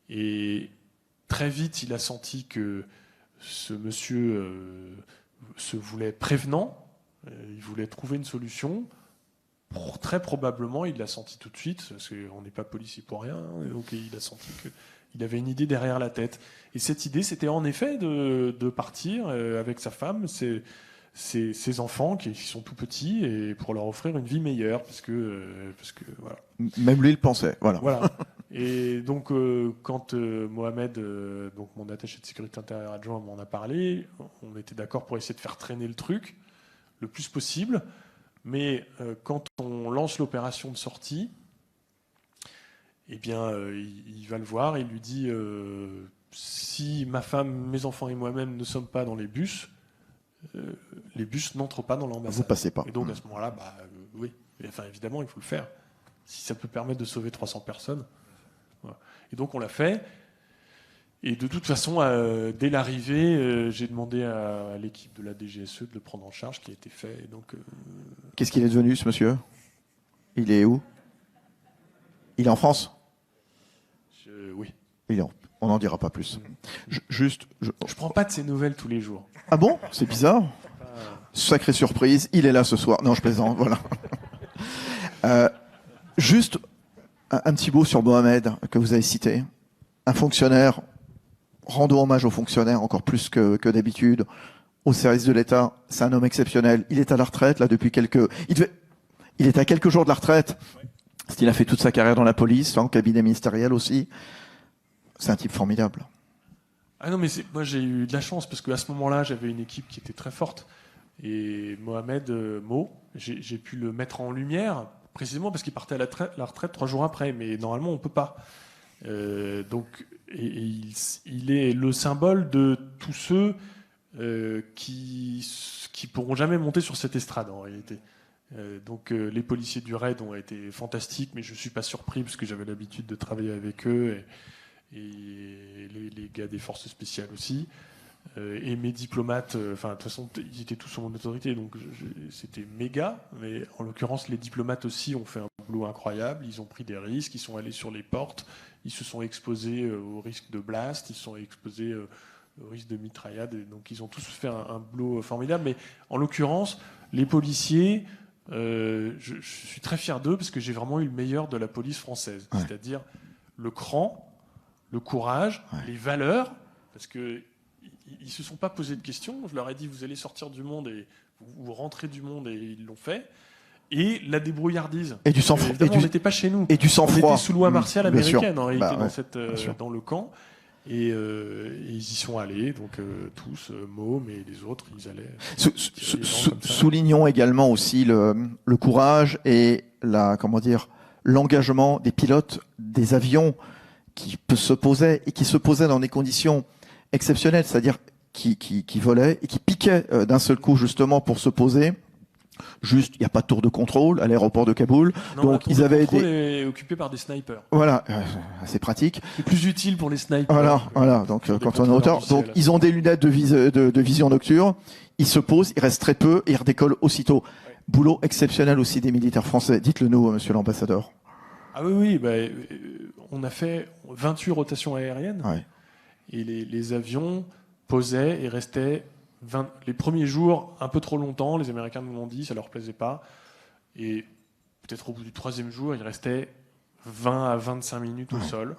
Et très vite, il a senti que ce monsieur se voulait prévenant, il voulait trouver une solution. Très probablement, il l'a senti tout de suite, parce qu'on n'est pas policier pour rien, donc il a senti qu'il avait une idée derrière la tête. Et cette idée, c'était en effet de partir avec sa femme. ces enfants qui sont tout petits et pour leur offrir une vie meilleure, parce que voilà. Même lui le pensait, voilà. Voilà. Et donc, quand Mohamed, donc mon attaché de sécurité intérieure adjoint, m'en a parlé, on était d'accord pour essayer de faire traîner le truc le plus possible. Mais quand on lance l'opération de sortie, eh bien, il va le voir et il lui dit si ma femme, mes enfants et moi-même ne sommes pas dans les bus n'entrent pas dans l'ambassade. Vous passez pas. Et donc, à ce moment-là, oui. Enfin, évidemment, il faut le faire. Si ça peut permettre de sauver 300 personnes. Voilà. Et donc, on l'a fait. Et de toute façon, dès l'arrivée, j'ai demandé à l'équipe de la DGSE de le prendre en charge, qui a été fait. Et donc, Qu'est-ce qu'il est devenu, ce monsieur? Il est où? Il est en France? oui. On n'en dira pas plus. Je prends pas de ces nouvelles tous les jours. Ah bon? C'est bizarre. Sacrée surprise, il est là ce soir. Non, je plaisante, voilà. Juste un petit mot sur Mohamed, que vous avez cité. Un fonctionnaire, rendons hommage aux fonctionnaires encore plus que d'habitude, au service de l'État. C'est un homme exceptionnel. Il est à la retraite, là, depuis il est à quelques jours de la retraite. Il a fait toute sa carrière dans la police, en cabinet ministériel aussi. C'est un type formidable. Ah non, mais moi j'ai eu de la chance parce qu'à ce moment-là, j'avais une équipe qui était très forte. Et Mohamed j'ai pu le mettre en lumière précisément parce qu'il partait à la retraite 3 jours après. Mais normalement, on peut pas. Donc, il est le symbole de tous ceux qui pourront jamais monter sur cette estrade en réalité. Donc les policiers du RAID ont été fantastiques, mais je suis pas surpris parce que j'avais l'habitude de travailler avec eux et les gars des forces spéciales aussi. Et mes diplomates, de toute façon, ils étaient tous sous mon autorité, donc c'était méga. Mais en l'occurrence, les diplomates aussi ont fait un boulot incroyable. Ils ont pris des risques, ils sont allés sur les portes, ils se sont exposés au risque de blast, ils se sont exposés au risque de mitraillade. Et donc ils ont tous fait un boulot formidable. Mais en l'occurrence, les policiers, je suis très fier d'eux parce que j'ai vraiment eu le meilleur de la police française, c'est-à-dire le cran, le courage, les valeurs, parce que ils se sont pas posé de questions. Je leur ai dit vous allez sortir du monde et vous rentrez du monde et ils l'ont fait. Et la débrouillardise. Et du sang-froid. On n'était pas chez nous. Et du sang-froid. On était sous loi martiale américaine en réalité dans le camp. Et ils y sont allés, donc tous, Mo, mais les autres, ils allaient. Soulignons également aussi le courage et l'engagement des pilotes des avions qui se posaient dans des conditions exceptionnelles, c'est-à-dire qui volaient et qui piquaient d'un seul coup justement pour se poser. Juste, il n'y a pas de tour de contrôle à l'aéroport de Kaboul. Non, donc ils avaient est occupé par des snipers. Voilà, c'est pratique. C'est plus utile pour les snipers. Voilà. Donc quand on est en hauteur, donc ils ont des lunettes de vision nocturne. Ils se posent, ils restent très peu et ils redécollent aussitôt. Ouais. Boulot exceptionnel aussi des militaires français. Dites-le nous, monsieur l'ambassadeur. Ah oui, on a fait 28 rotations aériennes et les avions posaient et restaient. Les premiers jours, un peu trop longtemps, les Américains nous l'ont dit, ça leur plaisait pas. Et peut-être au bout du 3e jour, il restait 20 à 25 minutes au sol,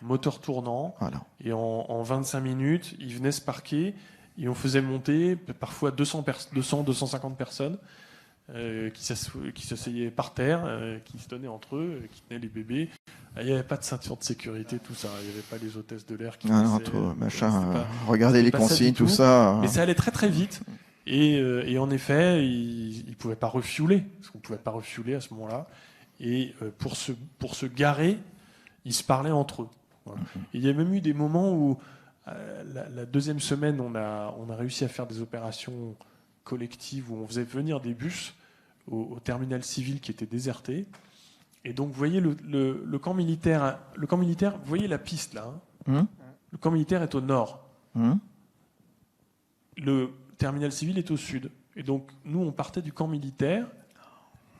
moteur tournant. Voilà. Et en 25 minutes, ils venaient se parquer et on faisait monter parfois 250 personnes qui s'asseyaient par terre, qui se tenaient entre eux, qui tenaient les bébés. Il n'y avait pas de ceinture de sécurité, tout ça. Il n'y avait pas les hôtesses de l'air qui regardez les consignes, tout ça. Mais ça allait très très vite. Et en effet, ils ne pouvaient pas refueler, parce qu'on ne pouvait pas refueler à ce moment-là. Et pour se garer, ils se parlaient entre eux. Voilà. Et il y a même eu des moments où, la 2e semaine, on a réussi à faire des opérations collectives où on faisait venir des bus au terminal civil qui était déserté. Et donc, vous voyez le camp militaire. Le camp militaire, vous voyez la piste là. Le camp militaire est au nord. Le terminal civil est au sud. Et donc, nous, on partait du camp militaire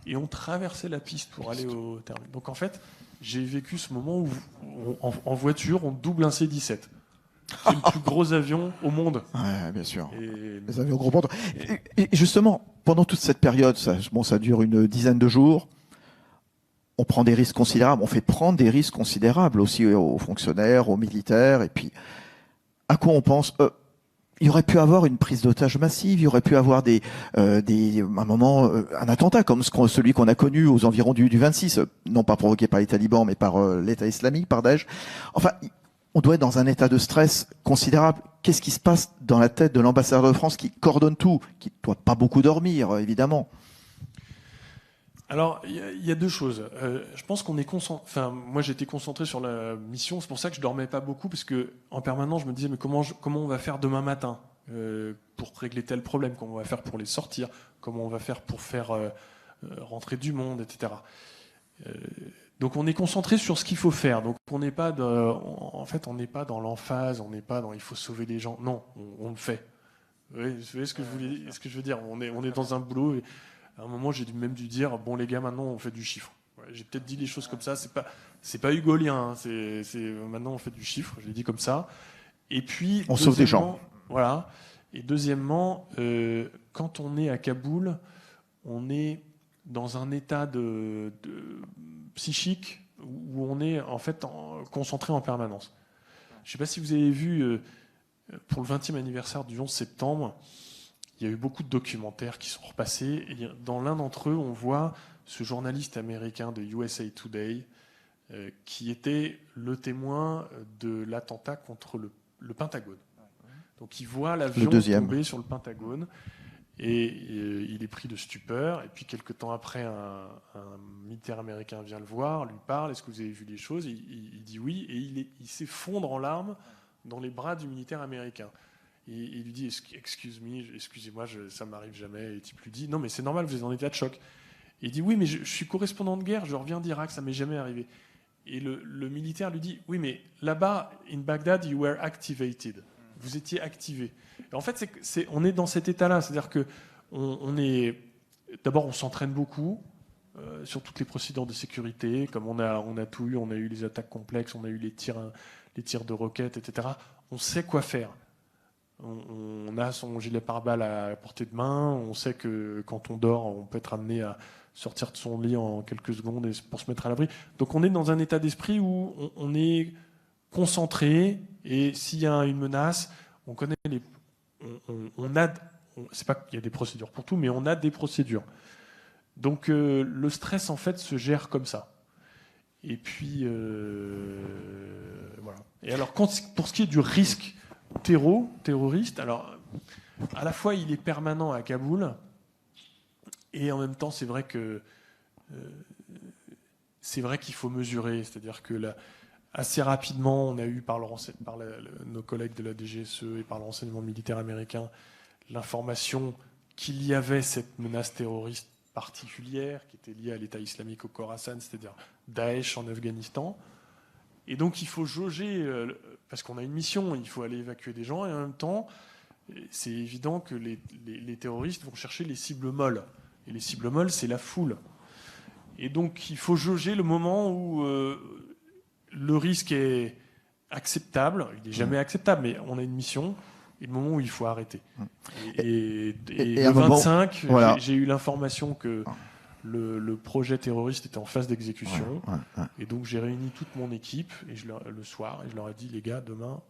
et on traversait la piste pour aller au terminal. Donc, en fait, j'ai vécu ce moment où, en voiture, on double un C-17. C'est le plus gros avion au monde. Ouais, bien sûr. Les avions gros porteurs. Et justement, pendant toute cette période, ça dure une dizaine de jours. On prend des risques considérables. On fait prendre des risques considérables aussi aux fonctionnaires, aux militaires. Et puis, à quoi on pense il y aurait pu avoir une prise d'otage massive, il y aurait pu avoir un moment, un attentat comme celui qu'on a connu aux environs du 26, non pas provoqué par les talibans, mais par l'État islamique, par Daesh. Enfin, on doit être dans un état de stress considérable. Qu'est-ce qui se passe dans la tête de l'ambassadeur de France qui coordonne tout, qui ne doit pas beaucoup dormir, évidemment? Alors, il y a deux choses. Je pense qu'on est moi, j'étais concentré sur la mission. C'est pour ça que je dormais pas beaucoup, parce que en permanence, je me disais, mais comment on va faire demain matin pour régler tel problème? Comment on va faire pour les sortir? Comment on va faire pour faire rentrer du monde, etc. Donc, on est concentré sur ce qu'il faut faire. Donc, on n'est pas, en fait, on n'est pas dans l'emphase. On n'est pas dans il faut sauver les gens. Non, on le fait. Vous voyez ce que je veux dire? On est dans un boulot. À un moment, j'ai même dû dire, bon les gars, maintenant on fait du chiffre. Ouais, j'ai peut-être dit les choses comme ça, c'est pas hugolien, hein, maintenant on fait du chiffre, je l'ai dit comme ça. Et puis, on sauve des gens. Voilà. Et deuxièmement, quand on est à Kaboul, on est dans un état de psychique où on est en fait concentré en permanence. Je ne sais pas si vous avez vu, pour le 20e anniversaire du 11 septembre, il y a eu beaucoup de documentaires qui sont repassés. Et dans l'un d'entre eux, on voit ce journaliste américain de USA Today qui était le témoin de l'attentat contre le Pentagone. Donc il voit l'avion tomber sur le Pentagone et il est pris de stupeur. Et puis quelques temps après, un militaire américain vient le voir, lui parle. Est-ce que vous avez vu les choses? Il dit oui et il s'effondre en larmes dans les bras du militaire américain. Et il lui dit excusez-moi, ça m'arrive jamais. Et le type lui dit non mais c'est normal, vous êtes en état de choc. Et il dit oui mais je suis correspondant de guerre, je reviens d'Irak, ça m'est jamais arrivé. Et le militaire lui dit oui mais là-bas in Baghdad you were activated, vous étiez activé. Et en fait on est dans cet état-là, c'est-à-dire que d'abord on s'entraîne beaucoup sur toutes les procédures de sécurité, comme on a tout eu, on a eu les attaques complexes, on a eu les tirs de roquettes, etc. On sait quoi faire. On a son gilet pare-balles à portée de main, on sait que quand on dort, on peut être amené à sortir de son lit en quelques secondes pour se mettre à l'abri. Donc on est dans un état d'esprit où on est concentré, et s'il y a une menace, on connaît c'est pas qu'il y a des procédures pour tout, mais on a des procédures. Donc le stress en fait se gère comme ça. Et puis voilà. Et alors pour ce qui est du risque terroriste, alors à la fois il est permanent à Kaboul et en même temps c'est vrai qu'il faut mesurer, c'est-à-dire que assez rapidement on a eu par nos collègues de la DGSE et par le renseignement militaire américain l'information qu'il y avait cette menace terroriste particulière qui était liée à l'État islamique au Khorasan, c'est-à-dire Daesh en Afghanistan. Et donc il faut jauger, parce qu'on a une mission, il faut aller évacuer des gens, et en même temps, c'est évident que les terroristes vont chercher les cibles molles. Et les cibles molles, c'est la foule. Et donc il faut jauger le moment où le risque est acceptable. Il n'est jamais acceptable, mais on a une mission, et le moment où il faut arrêter. Et le 25, voilà. J'ai eu l'information que le projet terroriste était en phase d'exécution. Et donc j'ai réuni toute mon équipe le soir et je leur ai dit, les gars, demain,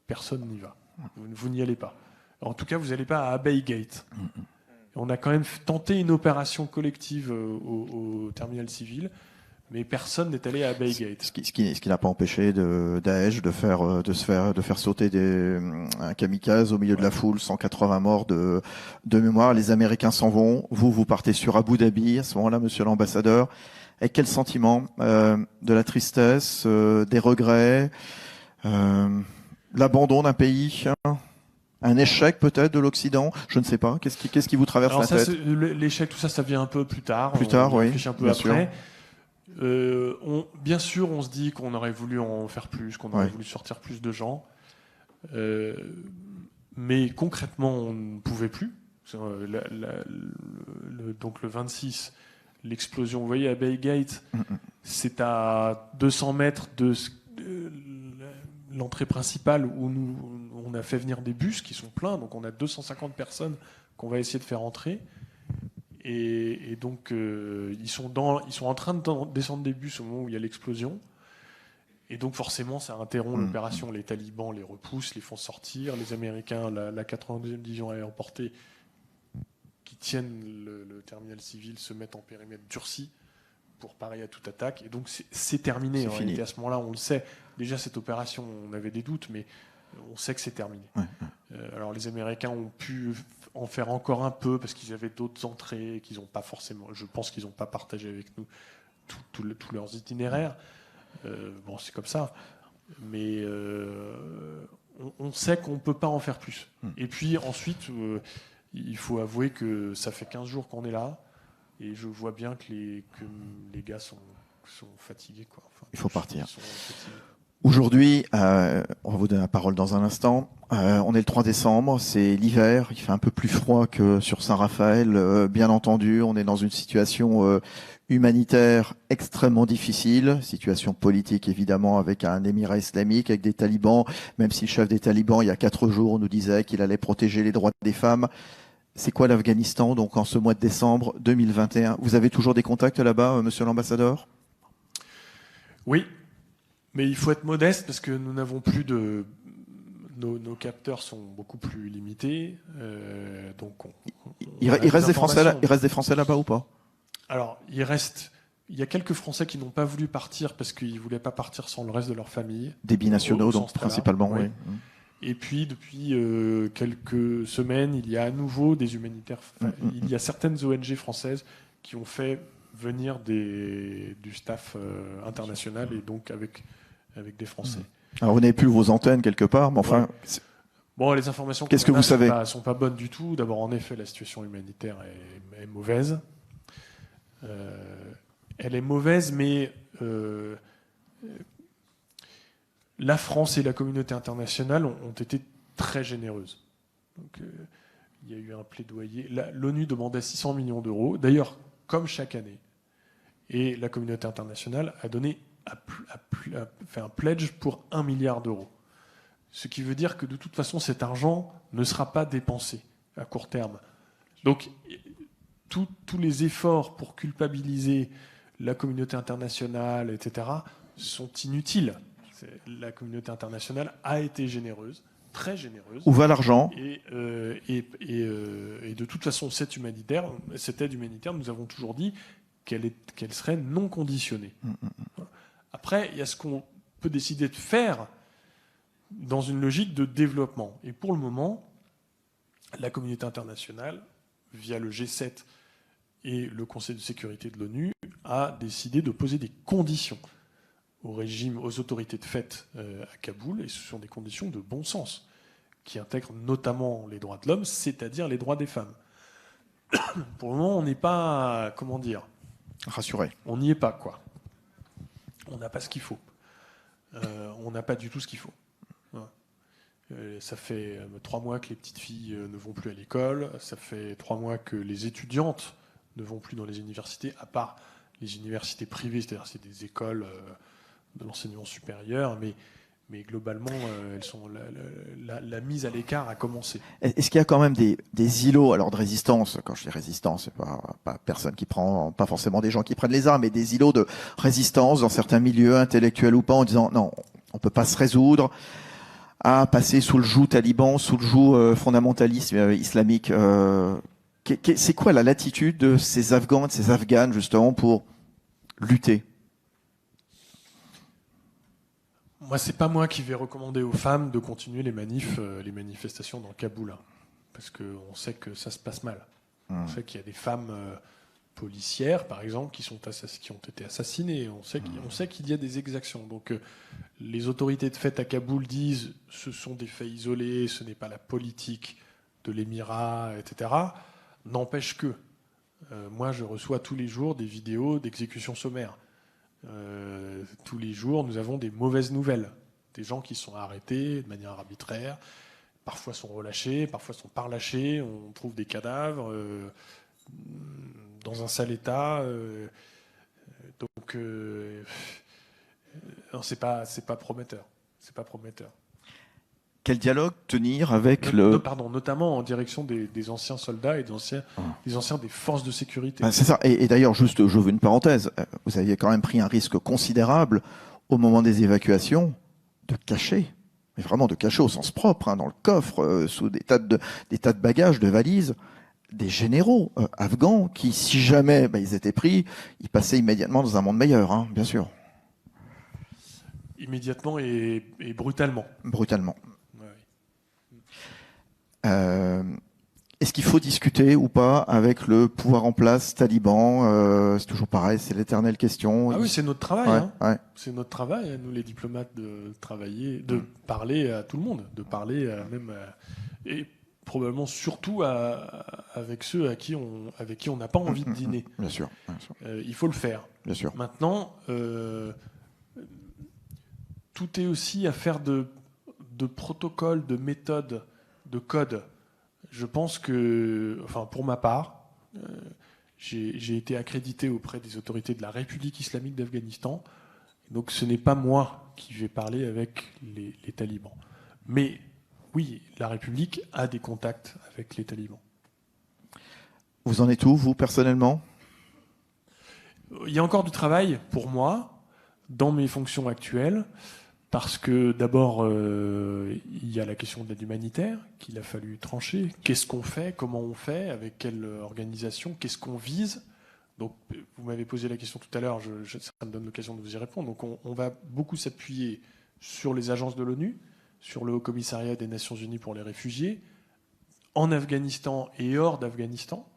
personne n'y va. Vous n'y allez pas. En tout cas, vous n'allez pas à Abbey Gate. On a quand même tenté une opération collective au terminal civil, mais personne n'est allé à Abbey Gate. Ce qui n'a pas empêché Daesh de faire sauter un kamikaze au milieu de la foule, 180 morts de mémoire. Les Américains s'en vont. Vous partez sur Abu Dhabi à ce moment-là, monsieur l'ambassadeur. Avec quel sentiment? De la tristesse, des regrets, l'abandon d'un pays, un échec peut-être de l'Occident, je ne sais pas. Qu'est-ce qui vous traverse la tête? L'échec, tout ça, ça vient un peu plus tard. On réfléchit un peu après. Bien sûr. Bien sûr, on se dit qu'on aurait voulu en faire plus, qu'on aurait voulu sortir plus de gens. Mais concrètement, on ne pouvait plus. Donc le 26, l'explosion, vous voyez, à Abbey Gate, c'est à 200 mètres de l'entrée principale où on a fait venir des bus qui sont pleins. Donc on a 250 personnes qu'on va essayer de faire entrer. Et donc ils sont en train de descendre des bus au moment où il y a l'explosion. Et donc forcément, ça interrompt l'opération. Les talibans les repoussent, les font sortir. Les Américains, la 82e division aéroportée, qui tiennent le terminal civil, se mettent en périmètre durci pour parer à toute attaque. Et donc c'est terminé. C'est en fini. réalité, à ce moment-là, on le sait. Déjà, cette opération, on avait des doutes, mais on sait que c'est terminé. Alors les Américains ont pu en faire encore un peu parce qu'ils avaient d'autres entrées qu'ils n'ont pas forcément. Je pense qu'ils n'ont pas partagé avec nous tous leurs itinéraires. Bon, c'est comme ça. Mais on sait qu'on ne peut pas en faire plus. Et puis ensuite, il faut avouer que ça fait 15 jours qu'on est là. Et je vois bien que les gars sont fatigués, quoi. Enfin, il faut partir. ils sont fatigués. Aujourd'hui, on va vous donner la parole dans un instant. On est le 3 décembre, c'est l'hiver, il fait un peu plus froid que sur Saint-Raphaël, bien entendu. On est dans une situation humanitaire extrêmement difficile, situation politique évidemment avec un émirat islamique, avec des talibans, même si le chef des talibans, il y a 4 jours, nous disait qu'il allait protéger les droits des femmes. C'est quoi l'Afghanistan, donc en ce mois de décembre 2021 ? Vous avez toujours des contacts là-bas, monsieur l'ambassadeur ? Oui. Mais il faut être modeste parce que nous n'avons plus de... Nos capteurs sont beaucoup plus limités. Donc il reste des Français là-bas ou pas ? Alors, il y a quelques Français qui n'ont pas voulu partir parce qu'ils ne voulaient pas partir sans le reste de leur famille. Des binationaux, donc principalement, oui. Et puis, depuis quelques semaines, il y a à nouveau des humanitaires. Il y a certaines ONG françaises qui ont fait venir du staff international et donc avec des Français. Alors, vous n'avez plus vos antennes quelque part, mais enfin... Ouais. Bon, les informations qu'est-ce que vous savez ? Sont pas bonnes du tout. D'abord, en effet, la situation humanitaire est mauvaise. Elle est mauvaise, mais la France et la communauté internationale ont été très généreuses. Donc, il y a eu un plaidoyer. L'ONU demandait 600 millions d'euros, d'ailleurs, comme chaque année. Et la communauté internationale a fait un pledge pour 1 milliard d'euros. Ce qui veut dire que de toute façon, cet argent ne sera pas dépensé à court terme. Donc, tous les efforts pour culpabiliser la communauté internationale, etc., sont inutiles. La communauté internationale a été généreuse, très généreuse. Où va l'argent ? Et de toute façon, cette aide humanitaire, nous avons toujours dit qu'elle serait non conditionnée. Après, il y a ce qu'on peut décider de faire dans une logique de développement. Et pour le moment, la communauté internationale, via le G7 et le Conseil de sécurité de l'ONU, a décidé de poser des conditions aux autorités de fait à Kaboul, et ce sont des conditions de bon sens, qui intègrent notamment les droits de l'homme, c'est-à-dire les droits des femmes. Pour le moment, on n'est pas, comment dire, rassuré. On n'y est pas, quoi. On n'a pas ce qu'il faut. On n'a pas du tout ce qu'il faut. Ça fait 3 mois que les petites filles ne vont plus à l'école. Ça fait 3 mois que les étudiantes ne vont plus dans les universités, à part les universités privées, c'est-à-dire c'est des écoles de l'enseignement supérieur, mais globalement, elles sont la mise à l'écart a commencé. Est-ce qu'il y a quand même des îlots, alors de résistance, quand je dis résistance, c'est pas personne qui prend, pas forcément des gens qui prennent les armes, mais des îlots de résistance dans certains milieux intellectuels ou pas, en disant non, on peut pas se résoudre à passer sous le joug taliban, sous le joug fondamentalisme islamique. C'est quoi la latitude de ces Afghans, de ces Afghanes, justement, pour lutter ? Moi, c'est pas moi qui vais recommander aux femmes de continuer les manifestations dans Kaboul, hein, parce qu'on sait que ça se passe mal. On sait qu'il y a des femmes policières, par exemple, qui ont été assassinées. On sait qu'il y a des exactions. Donc, les autorités de fait à Kaboul disent ce sont des faits isolés, ce n'est pas la politique de l'émirat, etc. N'empêche que moi, je reçois tous les jours des vidéos d'exécutions sommaires. Tous les jours, nous avons des mauvaises nouvelles. Des gens qui sont arrêtés de manière arbitraire, parfois sont relâchés, parfois sont pas relâchés. On trouve des cadavres dans un sale état. Donc, non, c'est pas prometteur. C'est pas prometteur. Quel dialogue tenir avec notamment en direction des anciens soldats et des anciens des forces de sécurité. C'est ça. Et d'ailleurs, juste, j'ouvre une parenthèse. Vous aviez quand même pris un risque considérable au moment des évacuations, de cacher, mais vraiment de cacher au sens propre, hein, dans le coffre, sous des tas de bagages, de valises, des généraux afghans qui, si jamais ils étaient pris, ils passaient immédiatement dans un monde meilleur, hein, bien sûr. Immédiatement et brutalement. Brutalement. Ouais. Est-ce qu'il faut discuter ou pas avec le pouvoir en place taliban? C'est toujours pareil, c'est l'éternelle question. Ah oui, c'est notre travail. Ouais, hein. ouais. C'est notre travail, nous les diplomates, de travailler, de parler à tout le monde, de parler et probablement surtout avec ceux avec qui on n'a pas envie de dîner. Bien sûr. Bien sûr. Il faut le faire. Bien sûr. Maintenant, tout est aussi affaire de protocole, de méthode, de code. Je pense que, enfin, pour ma part, j'ai été accrédité auprès des autorités de la République islamique d'Afghanistan. Donc ce n'est pas moi qui vais parler avec les talibans. Mais oui, la République a des contacts avec les talibans. Vous en êtes où, vous, personnellement? Il y a encore du travail pour moi dans mes fonctions actuelles. Parce que d'abord, il y a la question de l'aide humanitaire qu'il a fallu trancher. Qu'est-ce qu'on fait? Comment on fait? Avec quelle organisation? Qu'est-ce qu'on vise? Donc, vous m'avez posé la question tout à l'heure, ça me donne l'occasion de vous y répondre. Donc, on va beaucoup s'appuyer sur les agences de l'ONU, sur le Haut-Commissariat des Nations Unies pour les réfugiés, en Afghanistan et hors d'Afghanistan.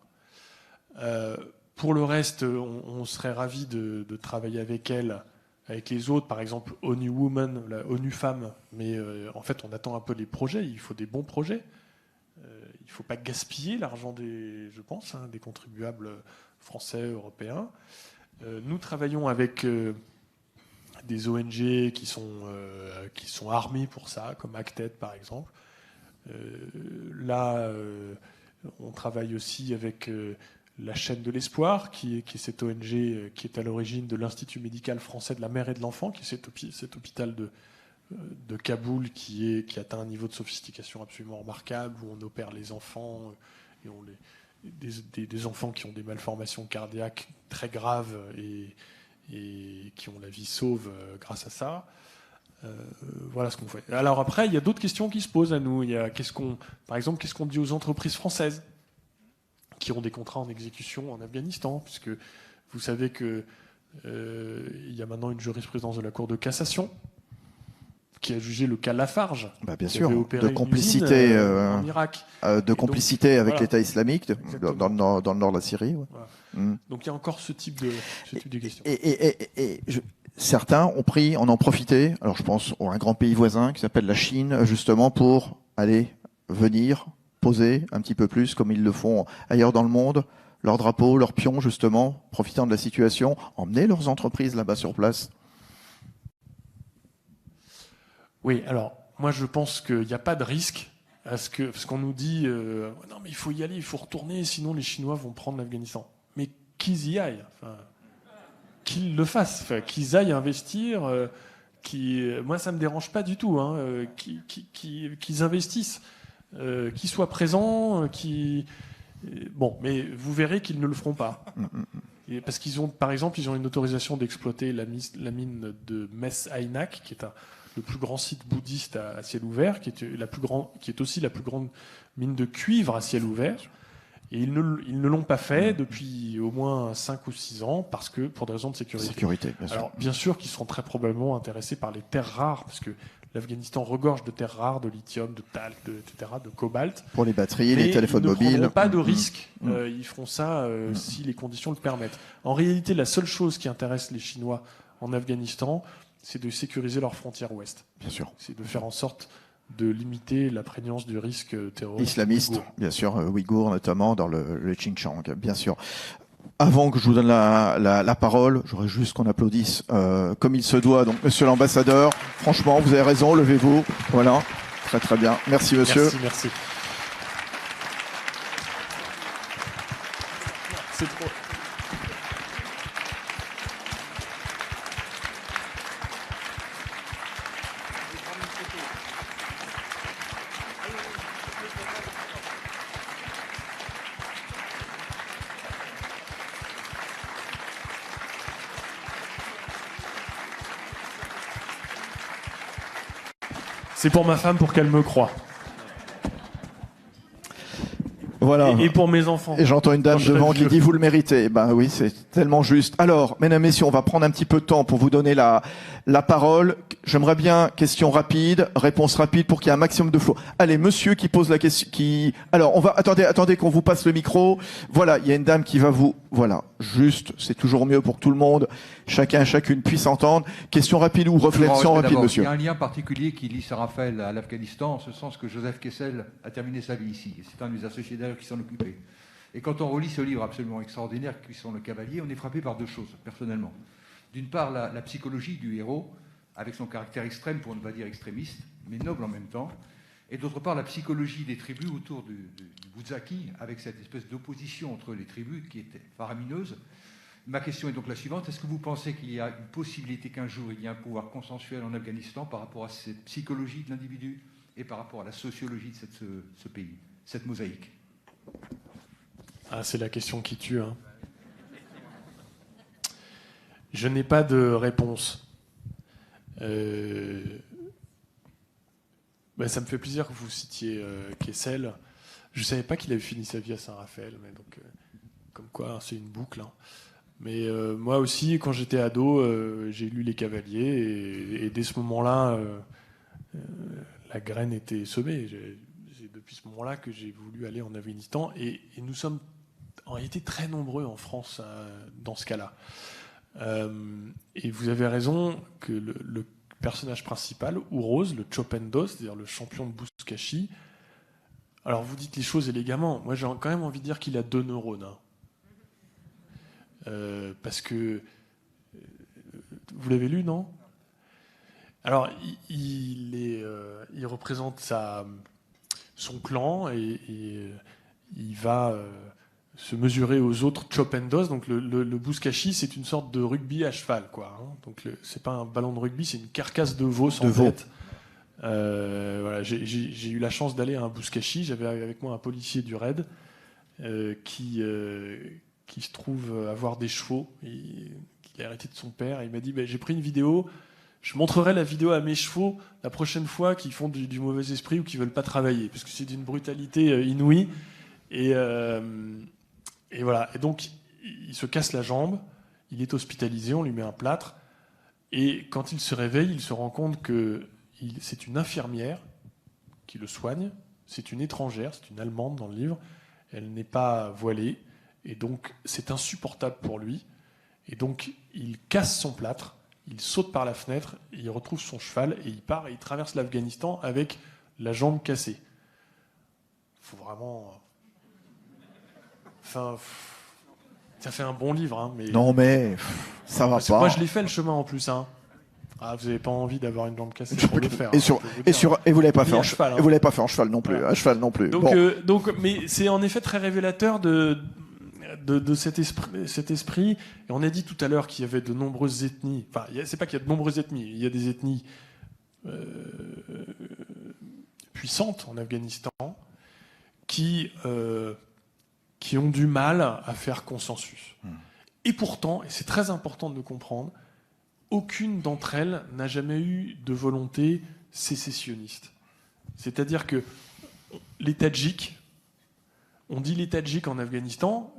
Pour le reste, on serait ravis de travailler avec elles, avec les autres, par exemple ONU Women, la ONU Femmes, mais en fait on attend un peu les projets, il faut des bons projets. Il ne faut pas gaspiller l'argent des contribuables français, européens. Nous travaillons avec des ONG qui sont armées pour ça, comme ACTED par exemple. On travaille aussi avec la chaîne de l'espoir, qui est cette ONG qui est à l'origine de l'Institut médical français de la mère et de l'enfant, qui est cet hôpital de Kaboul qui atteint un niveau de sophistication absolument remarquable, où on opère les enfants, et des enfants qui ont des malformations cardiaques très graves et qui ont la vie sauve grâce à ça. Voilà ce qu'on fait. Alors après, il y a d'autres questions qui se posent à nous. Par exemple, qu'est-ce qu'on dit aux entreprises françaises qui ont des contrats en exécution en Afghanistan, puisque vous savez qu'il y a maintenant une jurisprudence de la Cour de cassation qui a jugé le cas Lafarge, bien qui sûr, avait opéré de complicité en Irak. complicité avec voilà. l'État islamique dans le nord de la Syrie. Ouais. Voilà. Donc il y a encore ce type de questions. Certains en ont profité. Alors je pense à un grand pays voisin qui s'appelle la Chine, justement pour venir poser un petit peu plus, comme ils le font ailleurs dans le monde, leurs drapeaux, leurs pions, justement, profitant de la situation, emmener leurs entreprises là-bas sur place. Oui, alors, moi je pense qu'il n'y a pas de risque parce qu'on nous dit non mais il faut y aller, il faut retourner, sinon les Chinois vont prendre l'Afghanistan. Mais qu'ils y aillent, qu'ils le fassent, qu'ils aillent investir, moi ça me dérange pas du tout, qu'ils investissent. Qu'ils soient présents, mais vous verrez qu'ils ne le feront pas. Parce qu'ils ont, par exemple, une autorisation d'exploiter la mine de Mess Aynak, qui est le plus grand site bouddhiste à ciel ouvert, qui est aussi la plus grande mine de cuivre à ciel ouvert. Et ils ne l'ont pas fait depuis au moins 5 ou 6 ans, pour des raisons de sécurité. Bien sûr. Alors, bien sûr qu'ils seront très probablement intéressés par les terres rares, parce que l'Afghanistan regorge de terres rares, de lithium, de talc, etc., de cobalt. Pour les batteries, les téléphones mobiles. Ils ne prendront pas de risque. Ils feront ça si les conditions le permettent. En réalité, la seule chose qui intéresse les Chinois en Afghanistan, c'est de sécuriser leurs frontières ouest. Bien sûr. C'est de faire en sorte de limiter la prégnance du risque terroriste. Islamiste, ouïghour. bien sûr, ouïghour notamment, dans le Xinjiang, bien sûr. Avant que je vous donne la parole, j'aurais juste qu'on applaudisse comme il se doit. Donc, monsieur l'ambassadeur, franchement, vous avez raison, levez-vous. Voilà, très très bien. Merci, monsieur. Merci. C'est trop. C'est pour ma femme, pour qu'elle me croie. Voilà. Et pour mes enfants. Et j'entends une dame Quand je devant serai qui vieux. dit vous le méritez. Ben oui, c'est tellement juste. Alors, mesdames, messieurs, on va prendre un petit peu de temps pour vous donner la parole. J'aimerais bien question rapide, réponse rapide pour qu'il y ait un maximum de flow. Allez, monsieur qui pose la question, alors on va, attendez qu'on vous passe le micro. Voilà, il y a une dame qui va voilà, juste, c'est toujours mieux pour que tout le monde, chacune puisse entendre. Question rapide ou réflexion rapide, monsieur. Il y a un lien particulier qui lie Sarafel à l'Afghanistan, en ce sens que Joseph Kessel a terminé sa vie ici. C'est un des associés d'ailleurs qui s'en occupait. Et quand on relit ce livre absolument extraordinaire qui sont Le Cavalier, on est frappé par deux choses, personnellement. D'une part, la psychologie du héros, avec son caractère extrême, pour ne pas dire extrémiste, mais noble en même temps. Et d'autre part, la psychologie des tribus autour du Bouzaki, avec cette espèce d'opposition entre les tribus qui était faramineuse. Ma question est donc la suivante. Est-ce que vous pensez qu'il y a une possibilité qu'un jour il y ait un pouvoir consensuel en Afghanistan par rapport à cette psychologie de l'individu et par rapport à la sociologie de ce pays, cette mosaïque? Ah, c'est la question qui tue. Hein. Je n'ai pas de réponse. Ça me fait plaisir que vous citiez Kessel. Je ne savais pas qu'il avait fini sa vie à Saint-Raphaël, mais donc, comme quoi, c'est une boucle. Hein. Mais moi aussi, quand j'étais ado, j'ai lu Les Cavaliers, et dès ce moment-là, la graine était semée. C'est depuis ce moment-là que j'ai voulu aller en Afghanistan, et nous sommes en réalité très nombreux en France dans ce cas-là. Et vous avez raison que le personnage principal, Urose, le Chopendos, c'est-à-dire le champion de Buzkashi, alors vous dites les choses élégamment, moi j'ai quand même envie de dire qu'il a 2 neurones. Hein. Parce que... vous l'avez lu, non? Alors, il représente son clan, et il va... se mesurer aux autres Chopendos. Donc le Buzkashi, c'est une sorte de rugby à cheval, quoi. Hein. Donc c'est pas un ballon de rugby, c'est une carcasse de veau sans tête. Voilà, j'ai eu la chance d'aller à un Buzkashi. J'avais avec moi un policier du raid qui se trouve avoir des chevaux. Il a hérité de son père. Et il m'a dit j'ai pris une vidéo. Je montrerai la vidéo à mes chevaux la prochaine fois qu'ils font du mauvais esprit ou qu'ils veulent pas travailler, parce que c'est d'une brutalité inouïe. Et voilà. Et donc, il se casse la jambe, il est hospitalisé, on lui met un plâtre, et quand il se réveille, il se rend compte que c'est une infirmière qui le soigne, c'est une étrangère, c'est une Allemande dans le livre, elle n'est pas voilée, et donc c'est insupportable pour lui, et donc il casse son plâtre, il saute par la fenêtre, il retrouve son cheval, et il part, et il traverse l'Afghanistan avec la jambe cassée. Faut vraiment... Enfin, ça fait un bon livre, hein, mais... Non, mais ça va pas. Moi, je l'ai fait le chemin en plus. Hein. Ah, vous n'avez pas envie d'avoir une jambe cassée pour le faire. Et vous l'avez pas fait en cheval. Et vous l'avez pas fait en cheval non plus. Voilà. À cheval non plus. Donc, mais c'est en effet très révélateur de cet esprit. Et on a dit tout à l'heure qu'il y avait de nombreuses ethnies. Enfin, c'est pas qu'il y a de nombreuses ethnies. Il y a des ethnies puissantes en Afghanistan qui ont du mal à faire consensus. Et pourtant, et c'est très important de le comprendre, aucune d'entre elles n'a jamais eu de volonté sécessionniste. C'est-à-dire que les Tadjiks, on dit les Tadjiks en Afghanistan,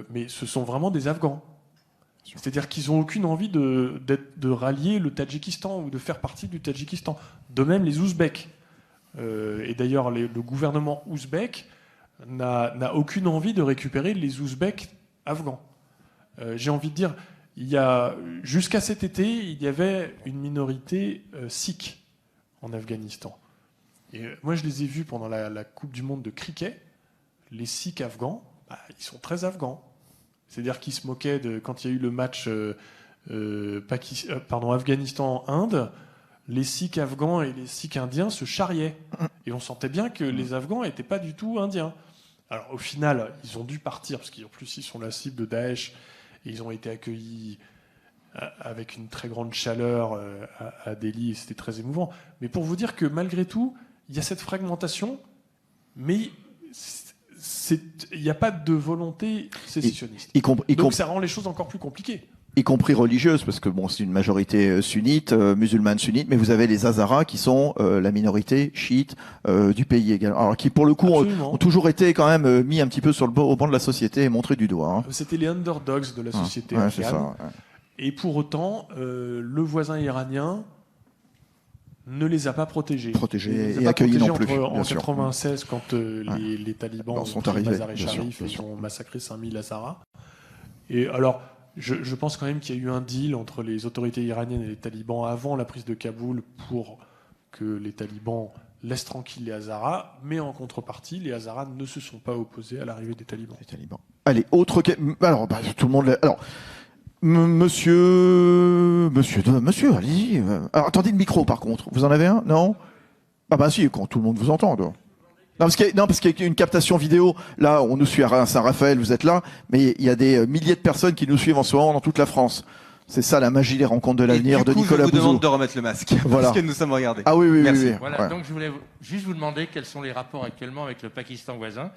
mais ce sont vraiment des Afghans. C'est-à-dire qu'ils n'ont aucune envie de rallier le Tadjikistan ou de faire partie du Tadjikistan. De même les Ouzbeks. Et d'ailleurs, le gouvernement ouzbek n'a aucune envie de récupérer les Ouzbeks afghans. J'ai envie de dire, jusqu'à cet été, il y avait une minorité sikh en Afghanistan. Et moi, je les ai vus pendant la Coupe du Monde de cricket. Les Sikhs afghans, ils sont très afghans. C'est-à-dire qu'ils se moquaient quand il y a eu le match Afghanistan-Inde, les Sikhs afghans et les Sikhs indiens se charriaient. Et on sentait bien que les Afghans n'étaient pas du tout indiens. Alors au final, ils ont dû partir, parce qu'en plus ils sont la cible de Daesh, et ils ont été accueillis avec une très grande chaleur à Delhi, et c'était très émouvant. Mais pour vous dire que malgré tout, il y a cette fragmentation, mais il n'y a pas de volonté sécessionniste. Donc ça rend les choses encore plus compliquées. y compris religieuse, parce que bon, c'est une majorité sunnite, musulmane sunnite, mais vous avez les Hazaras qui sont la minorité chiite du pays également. Alors qui pour le coup ont toujours été quand même mis un petit peu au banc de la société et montrés du doigt. Hein. C'était les underdogs de la société afghane. Et pour autant, le voisin iranien ne les a pas protégés. Et accueillis non plus. En 1996, quand les talibans sont arrivés, Mazar-e-Sharif et ont massacré 5000 Hazaras. Et alors, je pense quand même qu'il y a eu un deal entre les autorités iraniennes et les talibans avant la prise de Kaboul pour que les talibans laissent tranquilles les Hazaras, mais en contrepartie, les Hazaras ne se sont pas opposés à l'arrivée des talibans. Allez, autre... Alors, tout le monde... Alors, monsieur, allez-y. Alors, attendez le micro, par contre. Vous en avez un? Non? Ah bah si, quand tout le monde vous entend. Donc. Non, parce qu'il y a une captation vidéo. Là, on nous suit à Saint-Raphaël, vous êtes là. Mais il y a des milliers de personnes qui nous suivent en ce moment dans toute la France. C'est ça la magie des rencontres de l'avenir de Nicolas Bouzou. Je vous demande de remettre le masque. Voilà. Parce que nous sommes regardés. Ah oui. Merci. Voilà, ouais. donc je voulais juste vous demander quels sont les rapports actuellement avec le Pakistan voisin.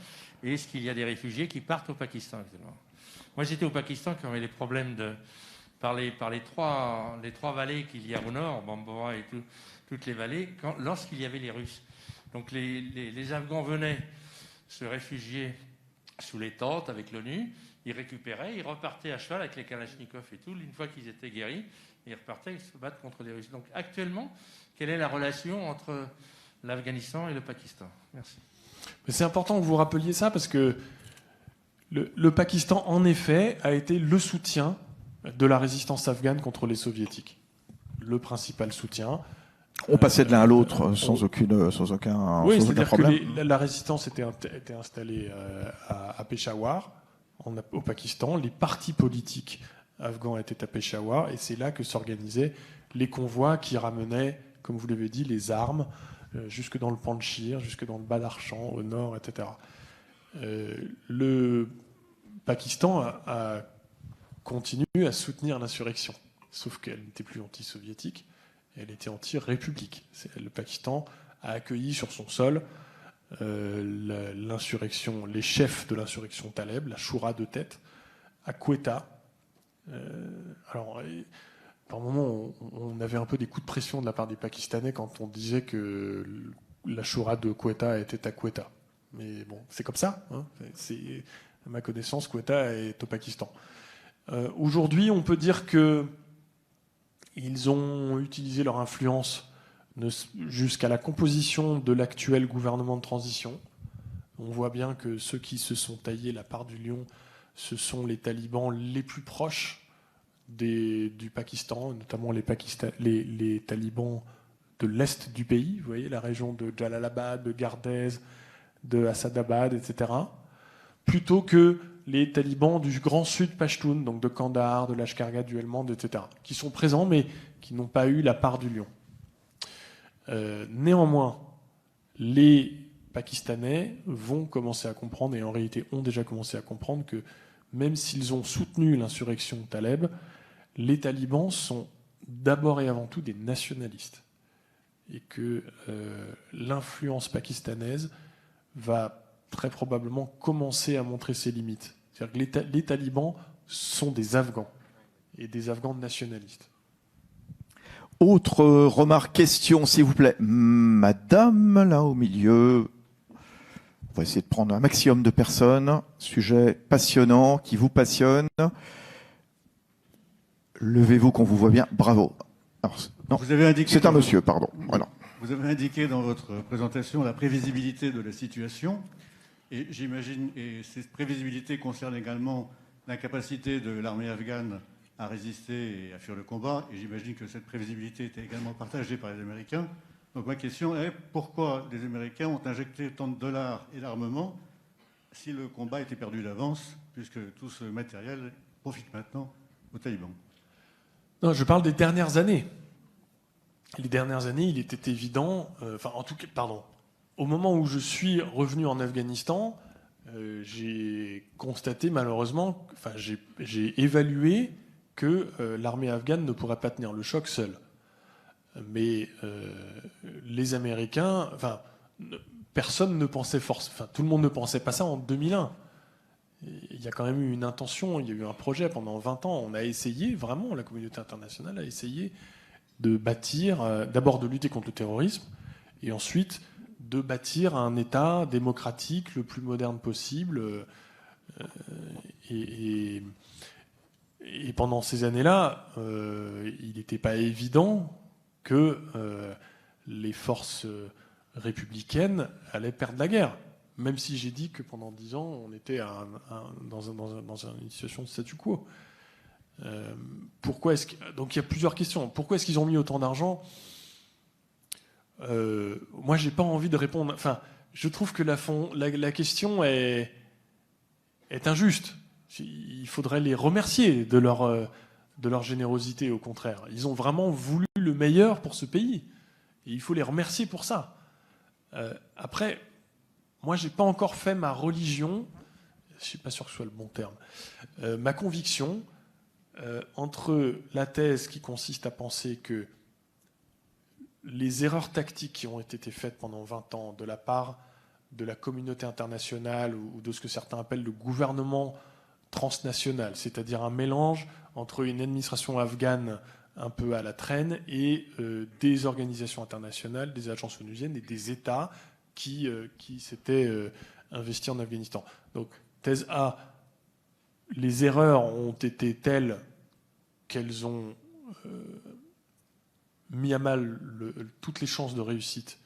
Et est-ce qu'il y a des réfugiés qui partent au Pakistan actuellement? Moi, j'étais au Pakistan quand on avait les problèmes par les trois vallées qu'il y a au nord, Bambara et toutes les vallées, lorsqu'il y avait les Russes. Donc les Afghans venaient se réfugier sous les tentes avec l'ONU, ils récupéraient, ils repartaient à cheval avec les kalachnikovs et tout. Une fois qu'ils étaient guéris, ils repartaient, ils se battent contre les Russes. Donc actuellement, quelle est la relation entre l'Afghanistan et le Pakistan? Merci. Mais c'est important que vous rappeliez ça parce que le Pakistan, en effet, a été le soutien de la résistance afghane contre les soviétiques. Le principal soutien. On passait de l'un à l'autre sans aucun problème. Que la résistance était installée à Peshawar, au Pakistan. Les partis politiques afghans étaient à Peshawar et c'est là que s'organisaient les convois qui ramenaient, comme vous l'avez dit, les armes jusque dans le Panjshir, jusque dans le Badakhshan, au nord, etc. Le Pakistan a continué à soutenir l'insurrection, sauf qu'elle n'était plus anti-soviétique. Elle était anti-république. Le Pakistan a accueilli sur son sol l'insurrection, les chefs de l'insurrection Taleb, la Shura de tête, à Quetta. Par moments, on avait un peu des coups de pression de la part des Pakistanais quand on disait que la Shura de Quetta était à Quetta. Mais bon, c'est comme ça. Hein. À ma connaissance, Quetta est au Pakistan. Aujourd'hui, on peut dire que ils ont utilisé leur influence jusqu'à la composition de l'actuel gouvernement de transition. On voit bien que ceux qui se sont taillés la part du lion, ce sont les talibans les plus proches du Pakistan, notamment les talibans de l'est du pays, vous voyez, la région de Jalalabad, de Gardez, de Assadabad, etc., plutôt que les talibans du grand sud Pashtun, donc de Kandahar, de Lashkar-Gah, du Helmand, etc., qui sont présents mais qui n'ont pas eu la part du lion. Néanmoins, les Pakistanais vont commencer à comprendre, et en réalité ont déjà commencé à comprendre, que même s'ils ont soutenu l'insurrection Taleb, les talibans sont d'abord et avant tout des nationalistes. Et que l'influence pakistanaise va très probablement commencer à montrer ses limites. C'est-à-dire que les talibans sont des Afghans, et des Afghans nationalistes. Autre remarque, question, s'il vous plaît. Madame, là au milieu. On va essayer de prendre un maximum de personnes. Sujet passionnant, qui vous passionne. Levez-vous qu'on vous voit bien. Bravo. Alors, non, vous avez indiqué c'est un monsieur, pardon. Voilà. Vous avez indiqué dans votre présentation la prévisibilité de la situation. Et j'imagine, et cette prévisibilité concerne également l'incapacité de l'armée afghane à résister et à fuir le combat. Et j'imagine que cette prévisibilité était également partagée par les Américains. Donc ma question est, pourquoi les Américains ont injecté tant de dollars et d'armement si le combat était perdu d'avance, puisque tout ce matériel profite maintenant aux talibans? Non, je parle des dernières années. Les dernières années, il était évident... au moment où je suis revenu en Afghanistan, j'ai constaté malheureusement, j'ai évalué que l'armée afghane ne pourrait pas tenir le choc seule. Mais les Américains, personne ne pensait tout le monde ne pensait pas ça en 2001. il y a quand même eu une intention, il y a eu un projet pendant 20 ans. On a essayé, vraiment, la communauté internationale a essayé de bâtir, d'abord de lutter contre le terrorisme, et ensuite de bâtir un État démocratique le plus moderne possible. Et pendant ces années-là, il n'était pas évident que les forces républicaines allaient perdre la guerre. Même si j'ai dit que pendant 10 ans, on était dans une situation de statu quo. Donc il y a plusieurs questions. Pourquoi est-ce qu'ils ont mis autant d'argent ? Moi, j'ai pas envie de répondre. Enfin, je trouve que la question est injuste. Il faudrait les remercier de leur générosité, au contraire. Ils ont vraiment voulu le meilleur pour ce pays. Et il faut les remercier pour ça. Après, moi, j'ai pas encore fait ma religion, je suis pas sûr que ce soit le bon terme, ma conviction entre la thèse qui consiste à penser que les erreurs tactiques qui ont été faites pendant 20 ans de la part de la communauté internationale ou de ce que certains appellent le gouvernement transnational, c'est-à-dire un mélange entre une administration afghane un peu à la traîne et des organisations internationales, des agences onusiennes et des États qui s'étaient investis en Afghanistan. Donc, thèse A, les erreurs ont été telles qu'elles ont mis à mal toutes les chances de réussite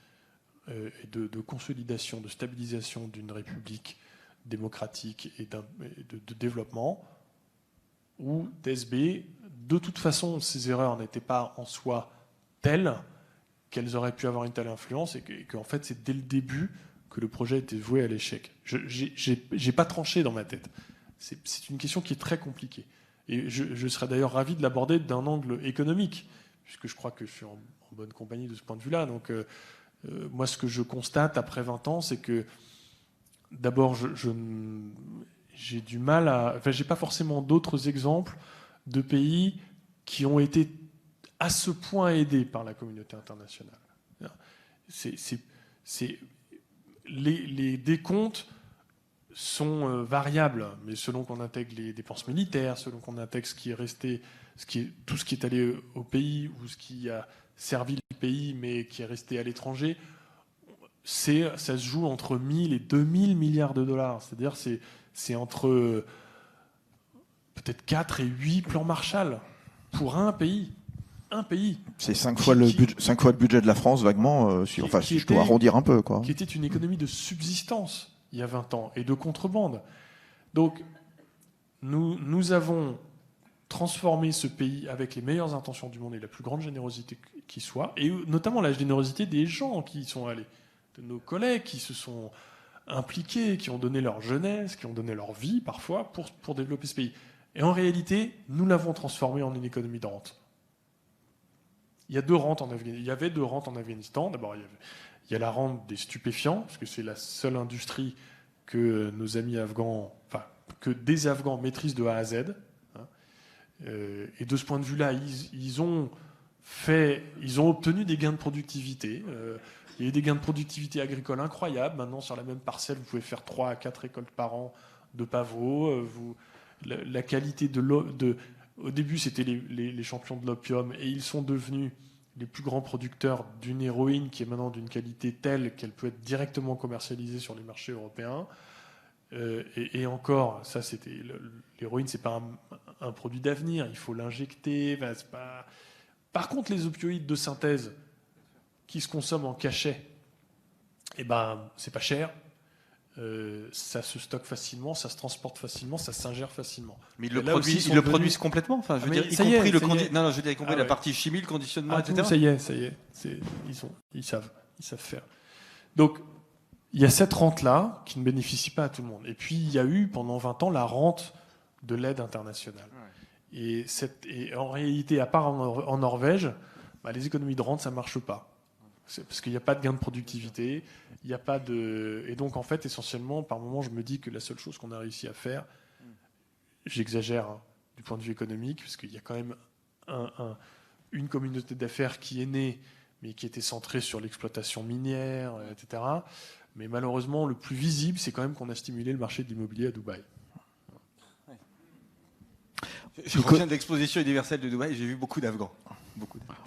et de consolidation, de stabilisation d'une république démocratique et de développement. Ou thèse B, de toute façon, ces erreurs n'étaient pas en soi telles qu'elles auraient pu avoir une telle influence et qu'en fait, c'est dès le début que le projet était voué à l'échec. Je n'ai pas tranché dans ma tête. C'est une question qui est très compliquée. Et je serais d'ailleurs ravi de l'aborder d'un angle économique, puisque je crois que je suis en bonne compagnie de ce point de vue-là. Donc, moi, ce que je constate après 20 ans, c'est que d'abord, j'ai du mal à... Enfin, j'ai pas forcément d'autres exemples de pays qui ont été à ce point aidés par la communauté internationale. Les décomptes sont variables, mais selon qu'on intègre les dépenses militaires, selon qu'on intègre ce qui est resté, tout ce qui est allé au pays ou ce qui a servi le pays mais qui est resté à l'étranger, ça se joue entre 1000 et 2000 milliards de dollars. C'est-à-dire c'est entre peut-être 4 et 8 plans Marshall pour un pays. Un pays. C'est 5 fois le budget de la France, vaguement, si je dois arrondir un peu, quoi. Qui était une économie de subsistance il y a 20 ans et de contrebande. Donc, nous avons transformé ce pays avec les meilleures intentions du monde et la plus grande générosité qui soit, et notamment la générosité des gens qui y sont allés, de nos collègues qui se sont impliqués, qui ont donné leur jeunesse, qui ont donné leur vie parfois pour développer ce pays. Et en réalité, nous l'avons transformé en une économie de rente. Il y a 2 rentes en Afghanistan. Il y avait 2 rentes en Afghanistan. D'abord, il y a la rente des stupéfiants, parce que c'est la seule industrie que nos amis afghans, enfin, que des Afghans maîtrisent de A à Z. Et de ce point de vue-là, ils ont obtenu des gains de productivité. Il y a eu des gains de productivité agricole incroyables. Maintenant, sur la même parcelle, vous pouvez faire 3 à 4 récoltes par an de pavots. La qualité de l'eau... Au début, c'était les champions de l'opium, et ils sont devenus les plus grands producteurs d'une héroïne qui est maintenant d'une qualité telle qu'elle peut être directement commercialisée sur les marchés européens. Et encore, ça, l'héroïne, c'est pas un produit d'avenir. Il faut l'injecter. C'est pas... Par contre, les opioïdes de synthèse qui se consomment en cachet, c'est pas cher. Ça se stocke facilement, ça se transporte facilement, ça s'ingère facilement. Mais ils le produisent complètement. Enfin, je veux dire, y compris la partie chimie, le conditionnement, etc. Ça y est. Ils savent faire. Donc, il y a cette rente-là qui ne bénéficie pas à tout le monde. Et puis, il y a eu pendant 20 ans la rente de l'aide internationale. Ouais. Et en réalité, à part en Norvège, les économies de rente, ça ne marche pas. Parce qu'il n'y a pas de gain de productivité, il n'y a pas de... Et donc, en fait, essentiellement, par moment, je me dis que la seule chose qu'on a réussi à faire, j'exagère du point de vue économique, parce qu'il y a quand même une communauté d'affaires qui est née, mais qui était centrée sur l'exploitation minière, etc. Mais malheureusement, le plus visible, c'est quand même qu'on a stimulé le marché de l'immobilier à Dubaï. Je reviens de l'exposition universelle de Dubaï, j'ai vu beaucoup d'Afghans.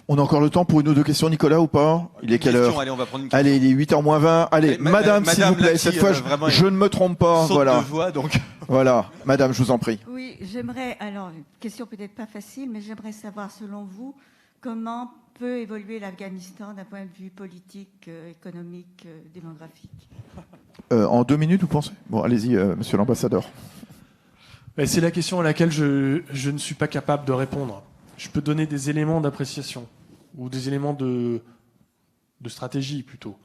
On a encore le temps pour une ou deux questions, Nicolas, ou pas? Il est quelle heure? Allez, on va prendre une question. Allez, il est 8h moins 20. Allez, madame, s'il vous plaît, Lati, cette fois, vraiment, je ne me trompe pas. saute Voilà. de joie, donc. Voilà, madame, je vous en prie. Oui, j'aimerais, alors, une question peut-être pas facile, mais j'aimerais savoir, selon vous, comment peut évoluer l'Afghanistan d'un point de vue politique, économique, démographique? En 2 minutes, vous pensez? Bon, allez-y, monsieur l'ambassadeur. C'est la question à laquelle je ne suis pas capable de répondre. Je peux donner des éléments d'appréciation, ou des éléments de stratégie plutôt.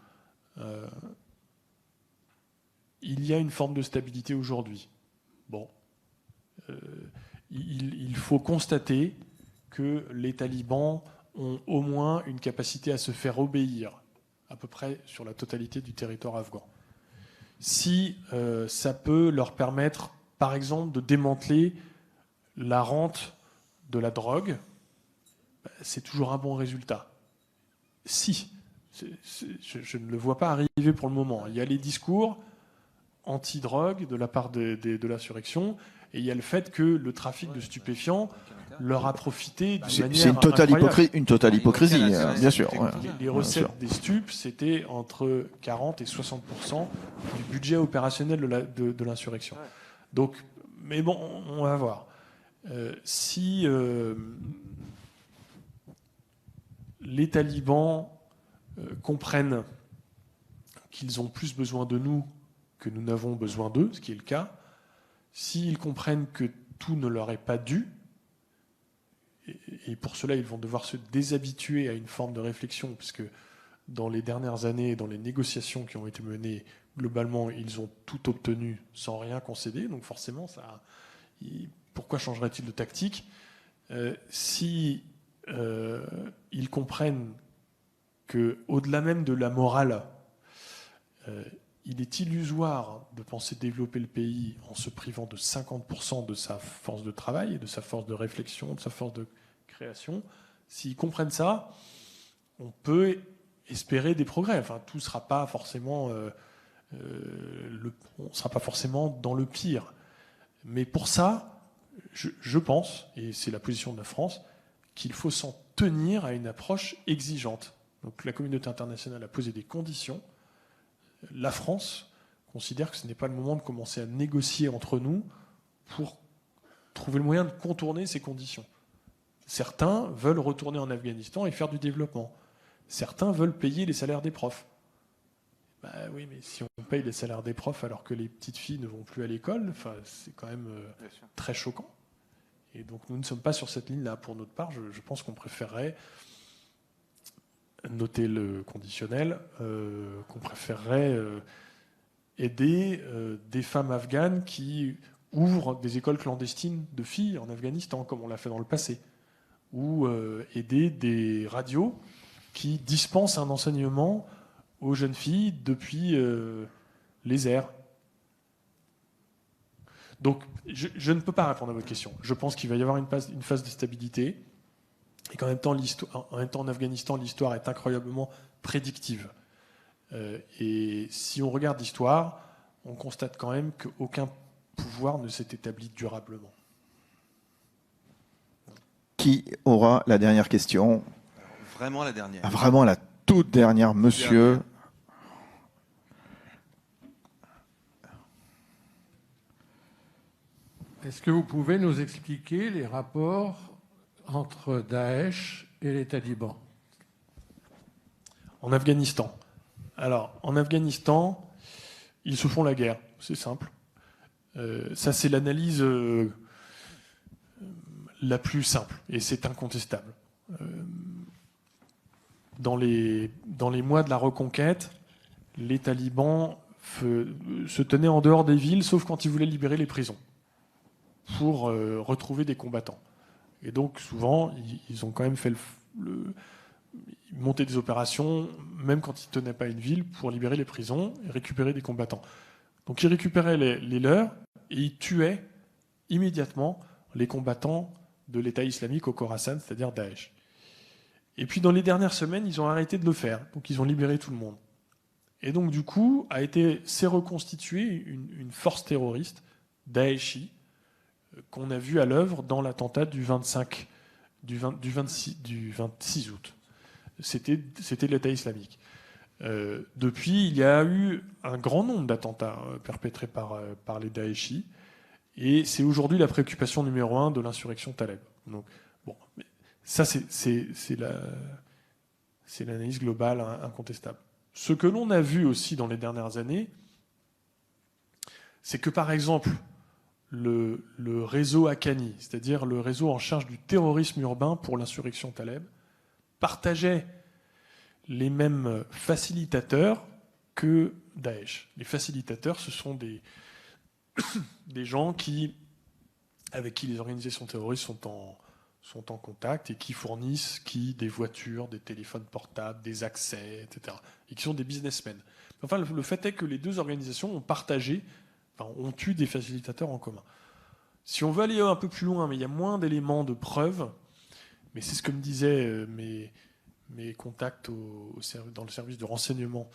Il y a une forme de stabilité aujourd'hui. Bon. Il faut constater que les talibans ont au moins une capacité à se faire obéir, à peu près sur la totalité du territoire afghan. Si ça peut leur permettre, par exemple, de démanteler la rente de la drogue, c'est toujours un bon résultat. Si. Je ne le vois pas arriver pour le moment. Il y a les discours anti-drogue de la part de l'insurrection, et il y a le fait que le trafic de stupéfiants leur a profité d'une manière C'est une totale hypocrisie, bien sûr. Ouais. Les recettes des stupes, c'était entre 40 et 60% du budget opérationnel de l'insurrection. Donc, mais bon, on va voir. Si les talibans comprennent qu'ils ont plus besoin de nous que nous n'avons besoin d'eux, ce qui est le cas, s'ils comprennent que tout ne leur est pas dû, et pour cela ils vont devoir se déshabituer à une forme de réflexion, puisque dans les dernières années, dans les négociations qui ont été menées, globalement, ils ont tout obtenu sans rien concéder, donc forcément, pourquoi changerait-il de tactique? Si ils comprennent qu'au-delà même de la morale, il est illusoire de penser développer le pays en se privant de 50% de sa force de travail, de sa force de réflexion, de sa force de création. S'ils comprennent ça, on peut espérer des progrès. Enfin, tout ne sera pas forcément, on ne sera pas forcément dans le pire. Mais pour ça, je pense, et c'est la position de la France, qu'il faut s'en tenir à une approche exigeante. Donc la communauté internationale a posé des conditions. La France considère que ce n'est pas le moment de commencer à négocier entre nous pour trouver le moyen de contourner ces conditions. Certains veulent retourner en Afghanistan et faire du développement. Certains veulent payer les salaires des profs. Oui, mais si on paye les salaires des profs alors que les petites filles ne vont plus à l'école, c'est quand même très choquant. Et donc nous ne sommes pas sur cette ligne-là. Pour notre part, je pense qu'on préférerait noter le conditionnel, qu'on préférerait aider des femmes afghanes qui ouvrent des écoles clandestines de filles en Afghanistan, comme on l'a fait dans le passé, ou aider des radios qui dispensent un enseignement aux jeunes filles depuis les airs. Donc, je ne peux pas répondre à votre question. Je pense qu'il va y avoir une phase de stabilité, et qu'en même temps, en Afghanistan, l'histoire est incroyablement prédictive. Et si on regarde l'histoire, on constate quand même qu'aucun pouvoir ne s'est établi durablement. Qui aura la dernière question? Vraiment la dernière. Vraiment la toute dernière, monsieur. Est-ce que vous pouvez nous expliquer les rapports entre Daesh et les talibans? En Afghanistan. Alors, en Afghanistan, ils se font la guerre, c'est simple. Ça, c'est l'analyse la plus simple, et c'est incontestable. Dans les mois de la reconquête, les talibans se tenaient en dehors des villes, sauf quand ils voulaient libérer les prisons, pour retrouver des combattants. Et donc, souvent, ils ont quand même fait monter des opérations, même quand ils ne tenaient pas une ville, pour libérer les prisons et récupérer des combattants. Donc, ils récupéraient les leurs et ils tuaient immédiatement les combattants de l'État islamique au Khorasan, c'est-à-dire Daesh. Et puis, dans les dernières semaines, ils ont arrêté de le faire. Donc, ils ont libéré tout le monde. Et donc, du coup, s'est reconstituée une force terroriste, Daeshi, qu'on a vu à l'œuvre dans l'attentat du 26 août. C'était l'État islamique. Depuis, il y a eu un grand nombre d'attentats perpétrés par les Daeshis, et c'est aujourd'hui la préoccupation numéro 1 de l'insurrection Taleb. Donc, bon, ça c'est l'analyse globale incontestable. Ce que l'on a vu aussi dans les dernières années, c'est que par exemple le réseau Haqqani, c'est-à-dire le réseau en charge du terrorisme urbain pour l'insurrection Taleb, partageait les mêmes facilitateurs que Daesh. Les facilitateurs, ce sont des gens avec qui les organisations terroristes sont en contact et qui fournissent des voitures, des téléphones portables, des accès, etc. Et qui sont des businessmen. Enfin, le fait est que les deux organisations ont eu des facilitateurs en commun. Si on veut aller un peu plus loin, mais il y a moins d'éléments de preuve, mais c'est ce que me disaient mes contacts dans le service de renseignement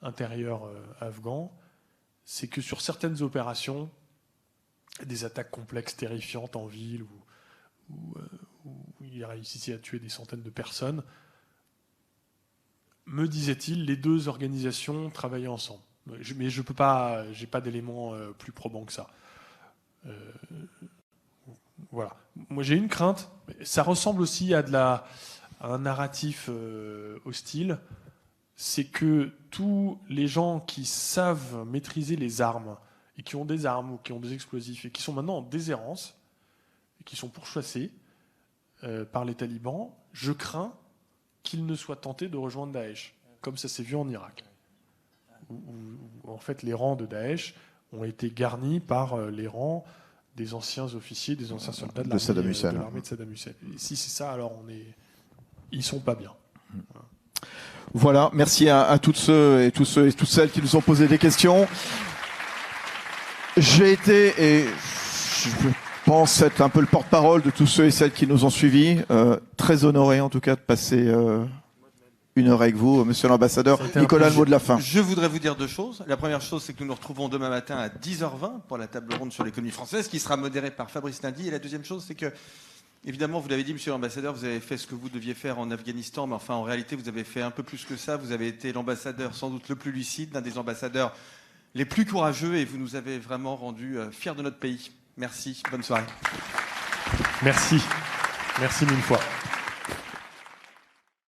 intérieur afghan, c'est que sur certaines opérations, des attaques complexes, terrifiantes en ville, où il réussissait à tuer des centaines de personnes, me disait-il, les deux organisations travaillaient ensemble. Mais je peux pas, j'ai pas d'éléments plus probants que ça. Voilà. Moi, j'ai une crainte. Ça ressemble aussi à un narratif hostile. C'est que tous les gens qui savent maîtriser les armes et qui ont des armes ou qui ont des explosifs et qui sont maintenant en déshérence et qui sont pourchassés par les talibans, je crains qu'ils ne soient tentés de rejoindre Daesh, comme ça s'est vu en Irak. Où en fait, les rangs de Daesh ont été garnis par les rangs des anciens officiers, des anciens soldats de l'armée de Saddam Hussein. Et si c'est ça, alors ils sont pas bien. Voilà, merci à toutes ceux et toutes celles qui nous ont posé des questions. J'ai été, et je pense être un peu le porte-parole de tous ceux et celles qui nous ont suivis, très honoré en tout cas de passer une heure avec vous, monsieur l'ambassadeur. Nicolas, le mot de la fin. Je voudrais vous dire deux choses. La première chose, c'est que nous nous retrouvons demain matin à 10h20 pour la table ronde sur l'économie française, qui sera modérée par Fabrice Lundy. Et la deuxième chose, c'est que, évidemment, vous l'avez dit, monsieur l'ambassadeur, vous avez fait ce que vous deviez faire en Afghanistan, mais enfin, en réalité, vous avez fait un peu plus que ça. Vous avez été l'ambassadeur sans doute le plus lucide, l'un des ambassadeurs les plus courageux, et vous nous avez vraiment rendus fiers de notre pays. Merci, bonne soirée. Merci. Merci mille fois.